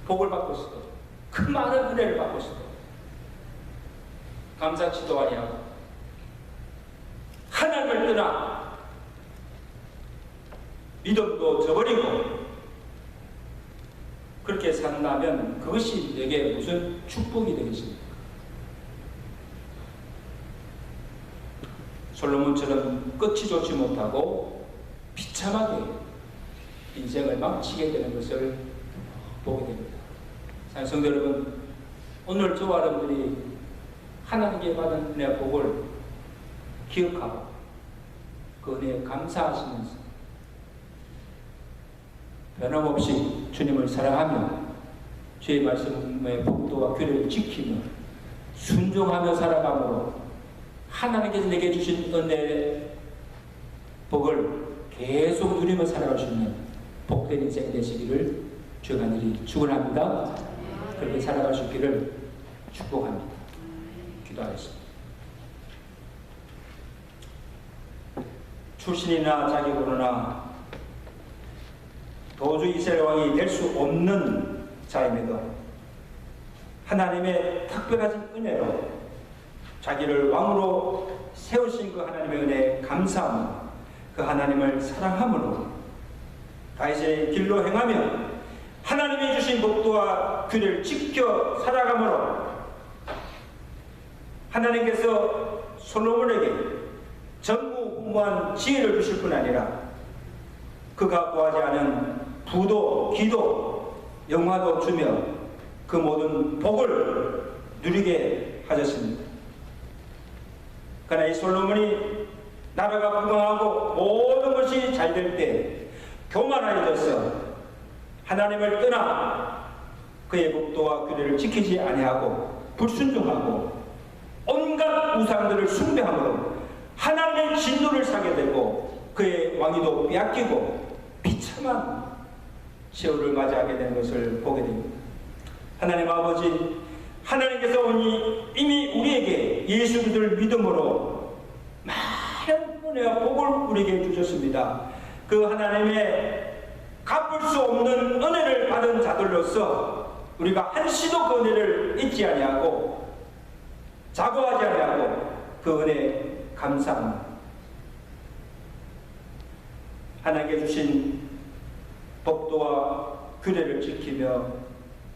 복을 받고 있어도 큰 많은 은혜를 받고 있어도 감사치도 아니하고 하나님을 떠나 믿음도 저버리고 그렇게 산다면 그것이 내게 무슨 축복이 되겠습니까? 솔로몬처럼 끝이 좋지 못하고 비참하게 인생을 망치게 되는 것을 보게 됩니다. 성도 여러분, 오늘 저와 여러분들이 하나님께 받은 은혜 복을 기억하고 그 은혜에 감사하시면서 변함없이 주님을 사랑하며 주의 말씀의 복도와 규례를 지키며 순종하며 살아감으로 하나님께서 내게 주신 은혜의 복을 계속 누리며 살아갈 수 있는 복된 인생 되시기를 주의 간절히 축원합니다. 그렇게 살아갈 수 있기를 축복합니다. 기도하겠습니다. 출신이나 자기 고르나 도저히 이스라엘 왕이 될 수 없는 자임에도 하나님의 특별하신 은혜로 자기를 왕으로 세우신 그 하나님의 은혜에 감사하며 그 하나님을 사랑함으로 다윗의 길로 행하며 하나님이 주신 법도와 규례를 지켜 살아감으로 하나님께서 솔로몬에게 전무후무한 지혜를 주실 뿐 아니라 그가 구하지 않은 부도, 기도, 영화도 주며 그 모든 복을 누리게 하셨습니다. 그러나 이 솔로몬이 나라가 부강하고 모든 것이 잘 될 때 교만하여져서 하나님을 떠나 그의 법도와 규례를 지키지 아니하고 불순종하고 온갖 우상들을 숭배함으로 하나님의 진노를 사게 되고 그의 왕위도 빼앗기고 비참한 세월을 맞이하게 되는 것을 보게 됩니다. 하나님 아버지, 하나님께서 이미 우리에게 예수 그리스도를 믿음으로 많은 은혜와 복을 우리에게 주셨습니다. 그 하나님의 갚을 수 없는 은혜를 받은 자들로서 우리가 한시도 그 은혜를 잊지 아니하고 자고하지 아니하고 그 은혜에 감사합니다. 하나님께 주신 법도와 규례를 지키며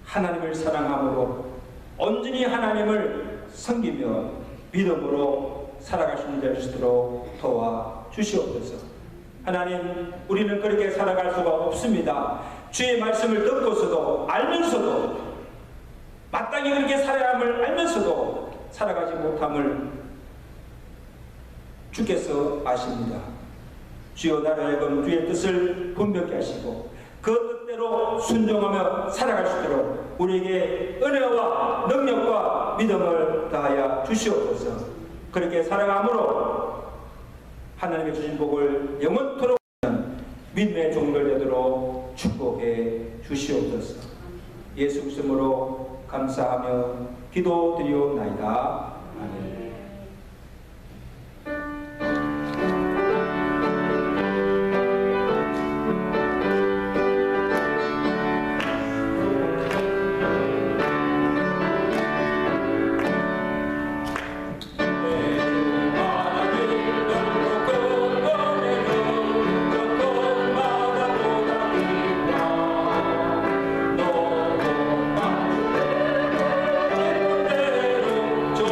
하나님을 사랑함으로 온전히 하나님을 섬기며 믿음으로 살아갈 수 있는 될 수 있도록 도와 주시옵소서. 하나님, 우리는 그렇게 살아갈 수가 없습니다. 주의 말씀을 듣고서도 알면서도 마땅히 그렇게 살아야 함을 알면서도 살아가지 못함을 주께서 아십니다. 주여 나를 하여금 주의 뜻을 분명히 하시고 그 뜻대로 순종하며 살아갈 수 있도록 우리에게 은혜와 능력과 믿음을 다하여 주시옵소서. 그렇게 살아감으로 하나님의 주신 복을 영원토록 믿음의 종들 되도록 축복해 주시옵소서. 예수 그리스도로 감사하며 기도드리옵나이다. 아멘. 조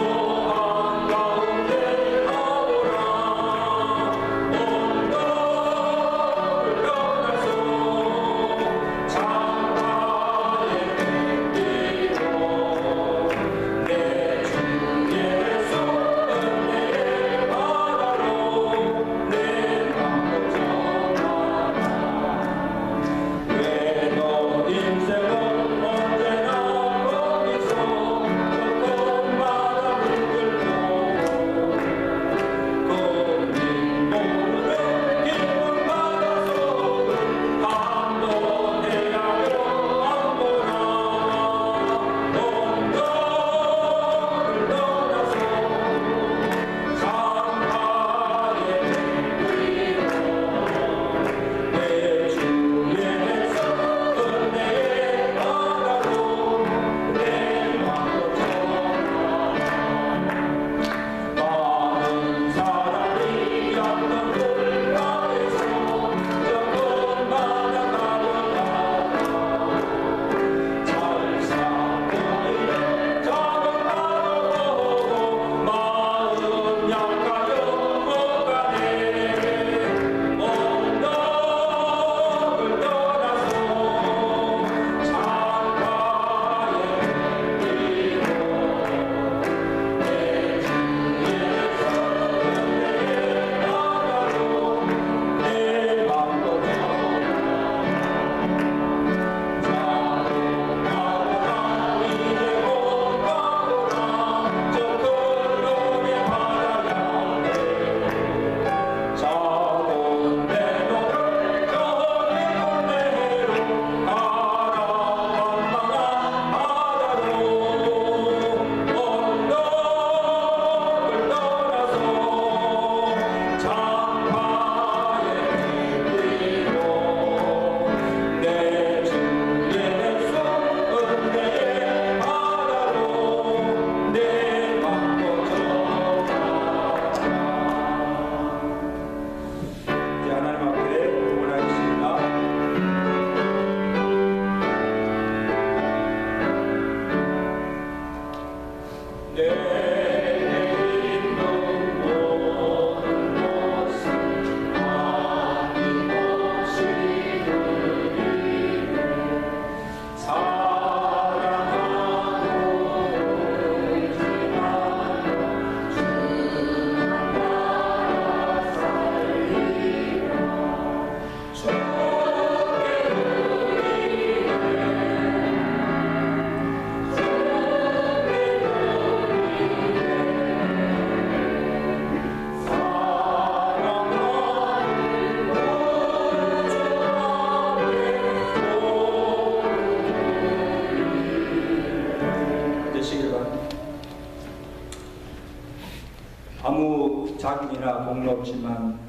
아무 자격이나 공로 없지만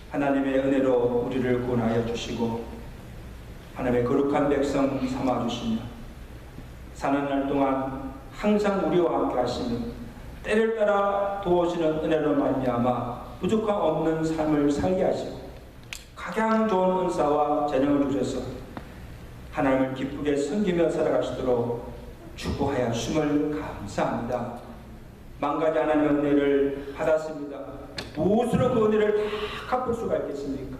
하나님의 은혜로 우리를 구원하여 주시고 하나님의 거룩한 백성 삼아 주시며 사는 날 동안 항상 우리와 함께 하시며 때를 따라 도우시는 은혜로 말미암아 부족함 없는 삶을 살게 하시고 가장 좋은 은사와 재능을 주셔서 하나님을 기쁘게 섬기며 살아가시도록 축복하여 주심을 감사합니다. 만가지 하나님의 은혜를 받았습니다. 무엇으로 그 은혜를 다 갚을 수가 있겠습니까?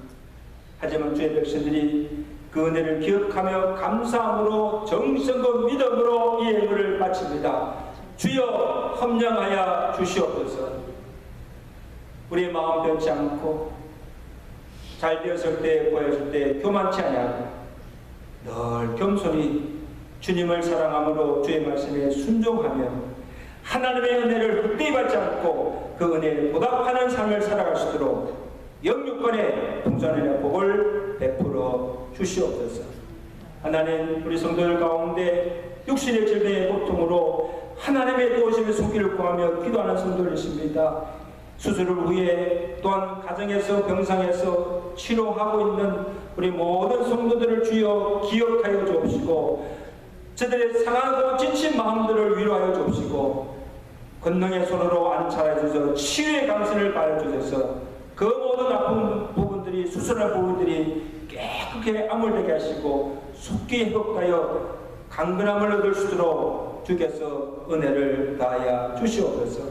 하지만 주의 백성들이 그 은혜를 기억하며 감사함으로 정성과 믿음으로 이 예물을 바칩니다. 주여 헌령하여 주시옵소서. 우리의 마음 변치 않고 잘 되었을 때 보였을 때 교만치 아니하고 늘 겸손히 주님을 사랑함으로 주의 말씀에 순종하며 하나님의 은혜를 헛되이 받지 않고 그 은혜에 보답하는 삶을 살아갈 수 있도록 영육간의 풍성한 복을 베풀어 주시옵소서. 하나님 우리 성도들 가운데 육신의 질병의 고통으로 하나님의 도우심의 손길을 구하며 기도하는 성도들이십니다. 수술을 후에 또한 가정에서 병상에서 치료하고 있는 우리 모든 성도들을 주여 기억하여 주옵시고 저들의 상하고 지친 마음들을 위로하여 주옵시고 권능의 손으로 안차해 주셔서 치유의 강신을 바여 주셔서 그 모든 아픈 부분들이 수술한 부분들이 깨끗하게 아물되게 하시고 속기 회복하여 강건함을 얻을 수 있도록 주께서 은혜를 다하여 주시옵소서.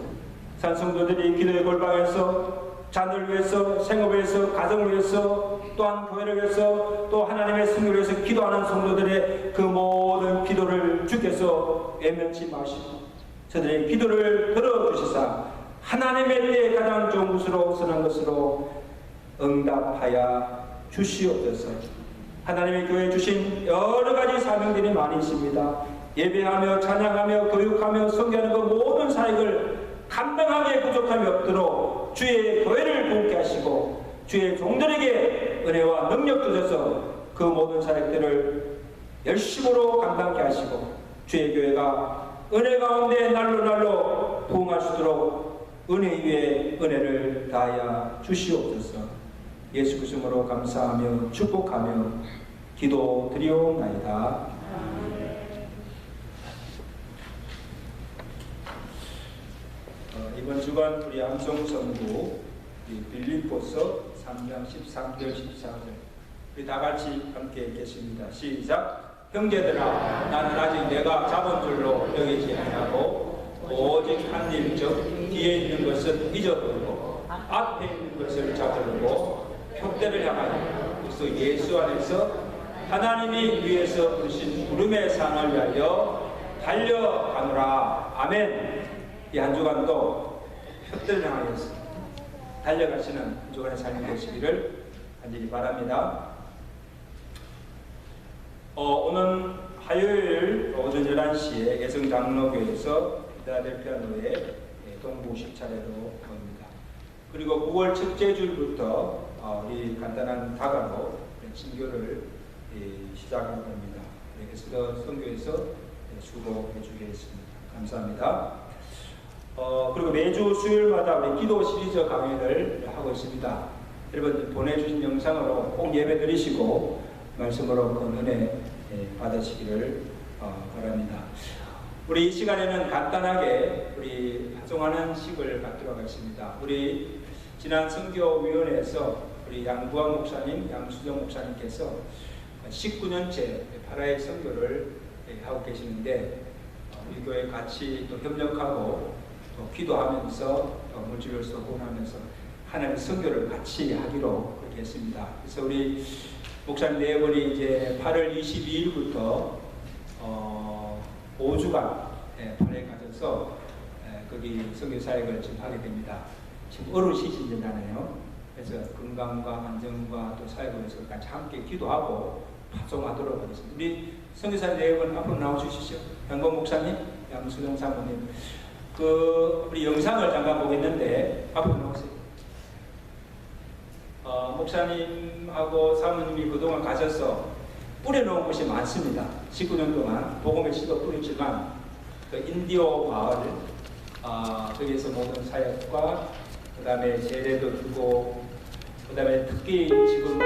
산성도들이 기도의 골방에서 자녀를 위해서, 생업을 위해서, 가정을 위해서, 또한 교회를 위해서, 또 하나님의 승리를 위해서 기도하는 성도들의 그 모든 기도를 주께서 외면치 마시고 저들의 기도를 들어주시사 하나님의 때에 가장 좋은 것으로 선한 것으로 응답하여 주시옵소서. 하나님의 교회에 주신 여러 가지 사명들이 많이 있습니다. 예배하며 찬양하며 교육하며 섬기는 그 모든 사역을 감당하기에 부족함이 없도록 주의 교회를 돕게 하시고 주의 종들에게 은혜와 능력 주셔서 그 모든 사역들을 열심으로 감당케 하시고 주의 교회가 은혜 가운데 날로 부흥할 수 있도록 은혜 위에 은혜를 다하여 주시옵소서. 예수 그리스도로 감사하며 축복하며 기도드리옵나이다. 이번 주간 우리 암송성구 빌립보서 3장 13절 14절 우리 다같이 함께 읽겠습니다. 시작. 형제들아 나는 아직 내가 잡은 줄로 여기지 아니하고 오직 한 일 즉 뒤에 있는 것은 잊어버리고 앞에 있는 것을 잡으려고 표대를 향하여 그리스도 예수 안에서 하나님이 위에서 부르신 부름의 상을 위하여 달려가노라. 아멘. 이 한 주간도 표대를 향하여서 달려가시는 한 주간의 삶이 되시기를 간절히 바랍니다. 오늘 화요일 오전 11시에 예성장로교에서 필라델피아노의 동부식 차례로 옵니다. 그리고 9월 첫째 주일부터 우리 간단한 다가로 신교를 시작할 겁니다. 그래서 선교에서 수고해 주겠습니다. 감사합니다. 그리고 매주 수요일마다 우리 기도 시리즈 강의를 하고 있습니다. 여러분 보내주신 영상으로 꼭 예배 드리시고 말씀으로 큰 은혜 받으시기를 바랍니다. 우리 이 시간에는 간단하게 우리 활동하는 식을 갖도록 하겠습니다. 우리 지난 선교위원회에서 우리 양부학 목사님, 양수정 목사님께서 19년째 파라의 선교를 하고 계시는데 우리 교회 같이 또 협력하고 또 기도하면서 또 물질로서 후원하면서 하나님의 선교를 같이 하기로 그렇게 했습니다. 그래서 우리 목사님 네 분이 이제 8월 22일부터 5주간 파라에 가셔서 거기 선교 사역을 지금 하게 됩니다. 지금 어려운 시즌이잖아요. 그래서 건강과 안정과 또 사역을 위해서 같이 함께 기도하고 파송하도록 하겠습니다. 우리 선교사님 네 분 앞으로 나와주시죠. 양건 목사님, 양수정 사모님. 우리 영상을 잠깐 보겠는데 앞으로 나오세요. 목사님하고 사모님이 그동안 가셔서 뿌려놓은 곳이 많습니다. 19년 동안 복음의 씨도 뿌렸지만 그 인디오 마을 거기에서 모든 사역과 그 다음에 세례도 주고 그 다음에 특히 지금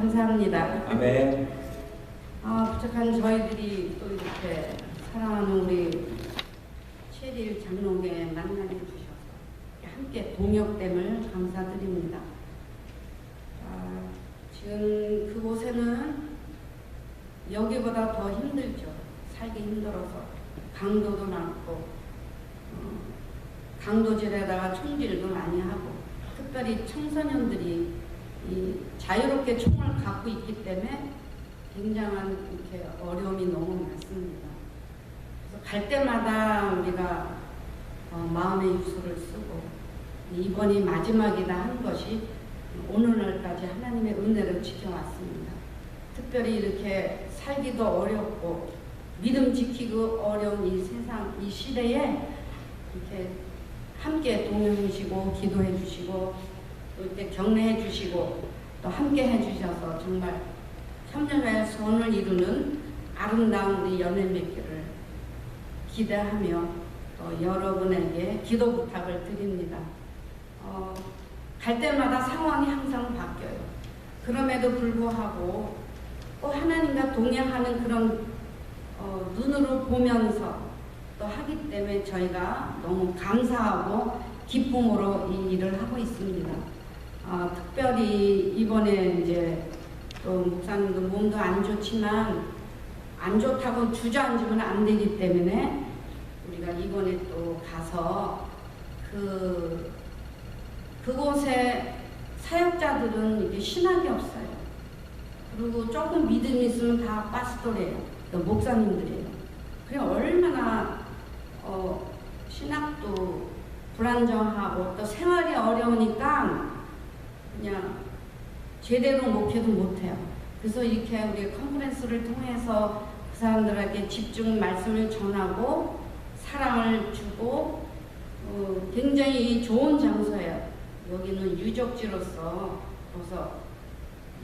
감사합니다. 아멘. 부족한 저희들이 또 이렇게 사랑하는 우리 최리일 장로교회 만나게 해주셔서 함께 동역됨을 감사드립니다. 지금 그곳에는 여기보다 더 힘들죠. 살기 힘들어서 강도도 많고 강도질에다가 총질도 많이 하고 특별히 청소년들이 이 자유롭게 총을 갖고 있기 때문에 굉장한 이렇게 어려움이 너무 많습니다. 그래서 갈 때마다 우리가 마음의 육수를 쓰고 이번이 마지막이다 한 것이 오늘날까지 하나님의 은혜를 지켜왔습니다. 특별히 이렇게 살기도 어렵고 믿음 지키고 어려운 이 세상, 이 시대에 이렇게 함께 동행해 주시고 기도해 주시고 또 이렇게 격려해 주시고 또 함께 해 주셔서 정말 협력의 선을 이루는 아름다운 우리 연애 맺기를 기대하며 또 여러분에게 기도 부탁을 드립니다. 갈 때마다 상황이 항상 바뀌어요. 그럼에도 불구하고 또 하나님과 동행하는 그런 눈으로 보면서 또 하기 때문에 저희가 너무 감사하고 기쁨으로 이 일을 하고 있습니다. 특별히 이번에 이제 또 목사님도 몸도 안 좋지만 안 좋다고 주저앉으면 안 되기 때문에 우리가 이번에 또 가서 그곳에 사역자들은 이게 신학이 없어요. 그리고 조금 믿음이 있으면 다 파스토래요. 또 목사님들이에요. 그래 얼마나 신학도 불안정하고 또 생활이 어려우니까 그냥 제대로 목회도 못해요. 그래서 이렇게 우리 컨퍼런스를 통해서 그 사람들에게 집중 말씀을 전하고 사랑을 주고 굉장히 좋은 장소예요. 여기는 유적지로서 그래서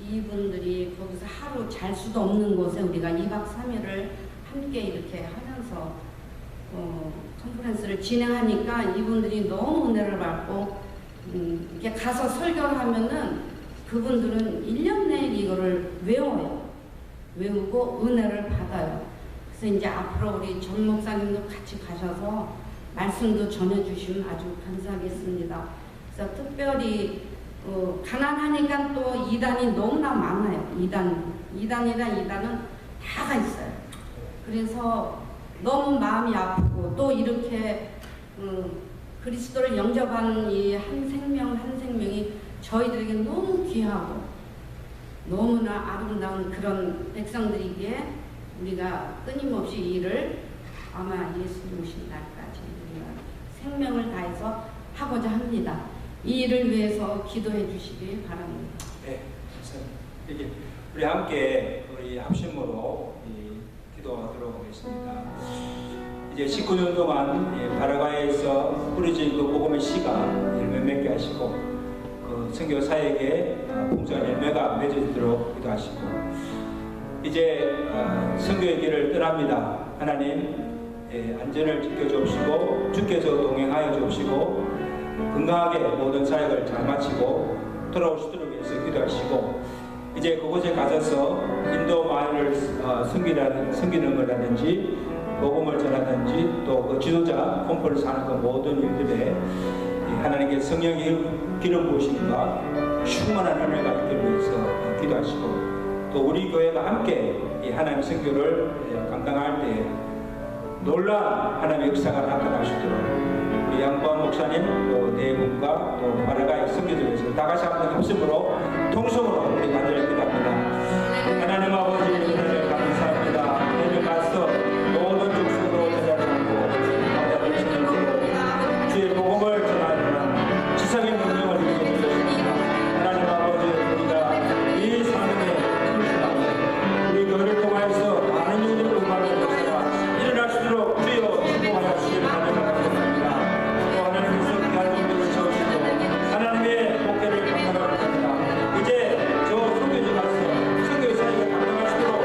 이분들이 거기서 하루 잘 수도 없는 곳에 우리가 2박 3일을 함께 이렇게 하면서 컨퍼런스를 진행하니까 이분들이 너무 은혜를 받고 이렇게 가서 설교를 하면은 그분들은 1년 내에 이거를 외워요. 외우고 은혜를 받아요. 그래서 이제 앞으로 우리 정 목사님도 같이 가셔서 말씀도 전해주시면 아주 감사하겠습니다. 그래서 특별히 가난하니까 또 이단이 너무나 많아요. 이단은 다가 있어요. 그래서 너무 마음이 아프고 또 이렇게 그리스도를 영접한 이 한 생명 한 생명이 저희들에게 너무 귀하고 너무나 아름다운 그런 백성들이기에 우리가 끊임없이 이 일을 아마 예수님 오신 날까지 우리가 생명을 다해서 하고자 합니다. 이 일을 위해서 기도해 주시기 바랍니다. 네, 이제 우리 함께 우리 합심으로 기도하도록 하겠습니다. 이제 19년 동안 바라가에서 뿌려진 그 복음의 씨가 열매 맺게 하시고 그 선교 사역에 풍성한 열매가 맺어지도록 기도하시고 이제 선교의 길을 떠납니다. 하나님 안전을 지켜주시고 주께서 동행하여 주시고 건강하게 모든 사역을 잘 마치고 돌아오시도록 위해서 기도하시고 이제 그곳에 가셔서 인도 마을을 섬기는 거라든지 복음을 전하든지 또 그 지도자 콤포를 사는 그 모든 일들에 하나님께 성령의 기름 부으심과 충만한 은혜가 있기를 위해서 기도하시고 또 우리 교회가 함께 이 하나님 선교를 감당할 때 놀라운 하나님의 역사가 나타나시도록 우리 양보한 목사님 또 네 분과 또 바라가의 선교들에서 다 같이 한번 힘쓰므로 통성으로 우리 간절히 기도합니다. 하나님 아버지 은혜를 감사합니다. 오늘 가서 모든 족속으로 찾아가고 주의 복음을 전하는 지성의 능력을 이루게 주시옵소서. 하나님 아버지 우리가 이 사명에 충실하고 우리 교회를 통하여서 많은 일들을 응하는 역사가 일어날 수 있도록 주여 축복하여 주시길 바랍니다. 또 하나님께서 귀한 준비를 주시옵시고 하나님의 목회를 감당하도록 합니다. 이제 저 선교지 가서 선교의 사역을 감당할 수 있도록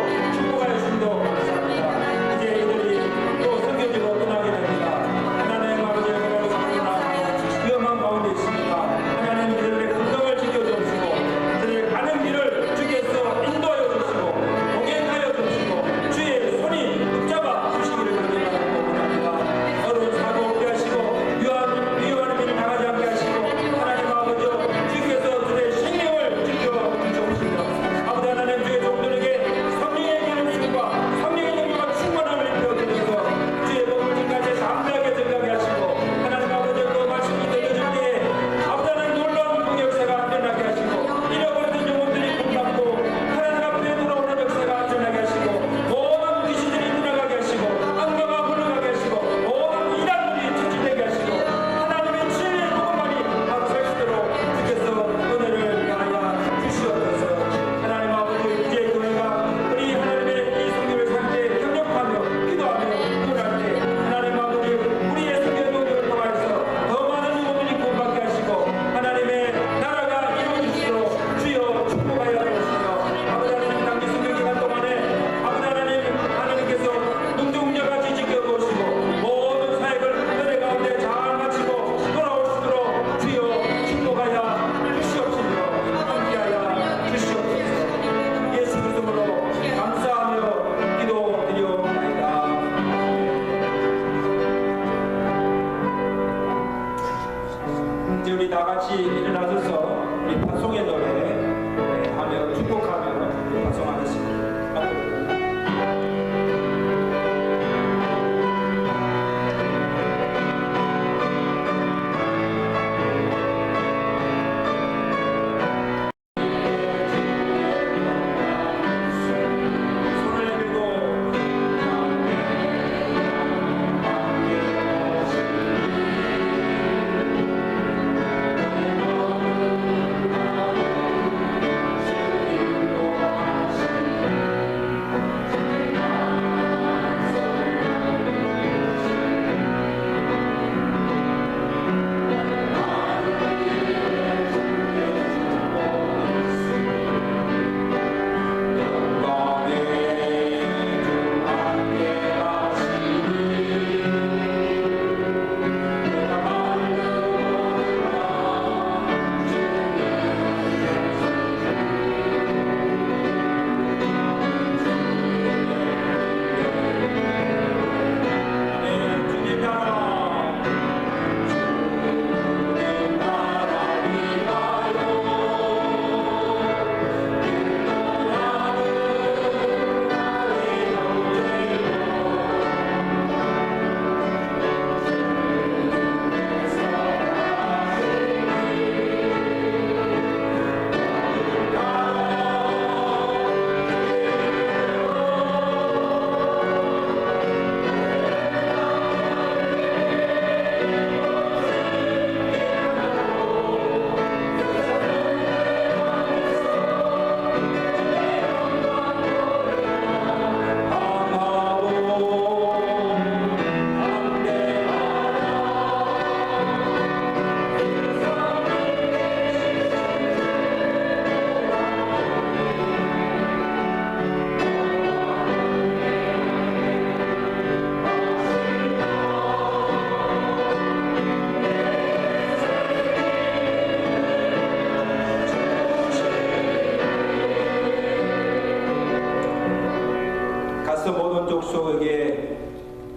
가서 모든 족속에게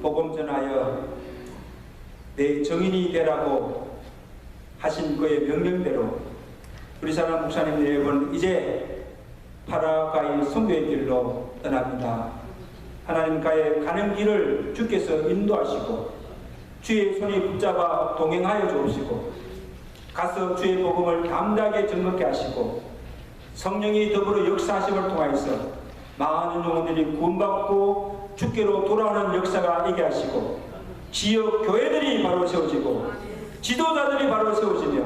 복음 전하여 내 정인이 되라고 하신 그의 명령대로 우리 사랑 목사님 여러분 이제 파라과이 선교의 길로 떠납니다. 하나님과의 가는 길을 주께서 인도하시고 주의 손이 붙잡아 동행하여 주옵시고 가서 주의 복음을 담대하게 전하게 하시고 성령이 더불어 역사하심을 통하여서 많은 영혼들이 구원받고 주께로 돌아오는 역사가 있게 하시고 지역 교회들이 바로 세워지고 지도자들이 바로 세워지며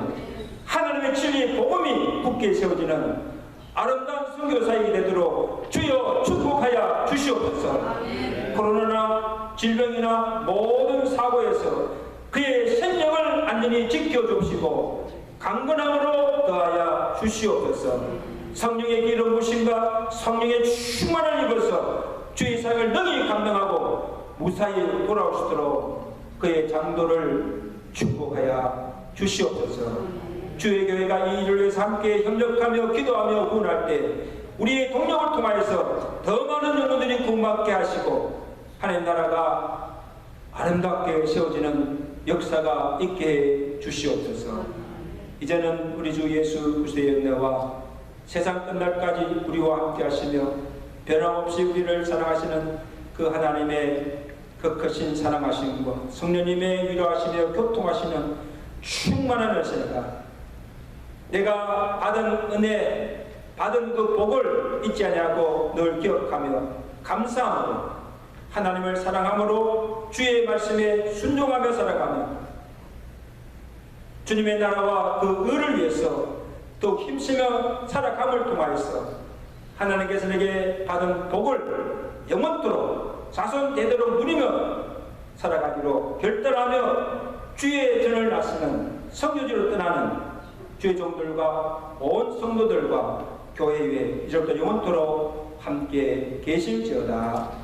하나님의 진리의 복음이 굳게 세워지는 아름다운 선교사역이 되도록 주여 축복하여 주시옵소서. 코로나나 질병이나 모든 사고에서 그의 생명을 안전히 지켜주시고 강건함으로 더하여 주시옵소서. 성령의 기름 부심과 성령의 충만을 입어서 주의 사역을 능히 감당하고 무사히 돌아오시도록 그의 장도를 축복하여 주시옵소서. 주의 교회가 이 일을 위해서 함께 협력하며 기도하며 구원할 때 우리의 동력을 통하여서 더 많은 영혼들이 구원받게 하시고 하나님 나라가 아름답게 세워지는 역사가 있게 해 주시옵소서. 이제는 우리 주 예수 그리스도의 은혜와 세상 끝날까지 우리와 함께 하시며 변함없이 우리를 사랑하시는 그 하나님의 그 크신 사랑하심과 성령님의 위로하시며 교통하시는 충만한 은혜가 내가 받은 은혜, 받은 그 복을 잊지 아니하고 늘 기억하며 감사함으로 하나님을 사랑함으로 주의 말씀에 순종하며 살아가며 주님의 나라와 그 의를 위해서 또 힘쓰며 살아감을 통하여서 하나님께서 내게 받은 복을 영원토록 자손 대대로 누리며 살아가기로 결단하며 주의 전을 나서는 선교지로 떠나는 주의 종들과 온 성도들과 교회 위에 이제부터 영원토록 함께 계실지어다.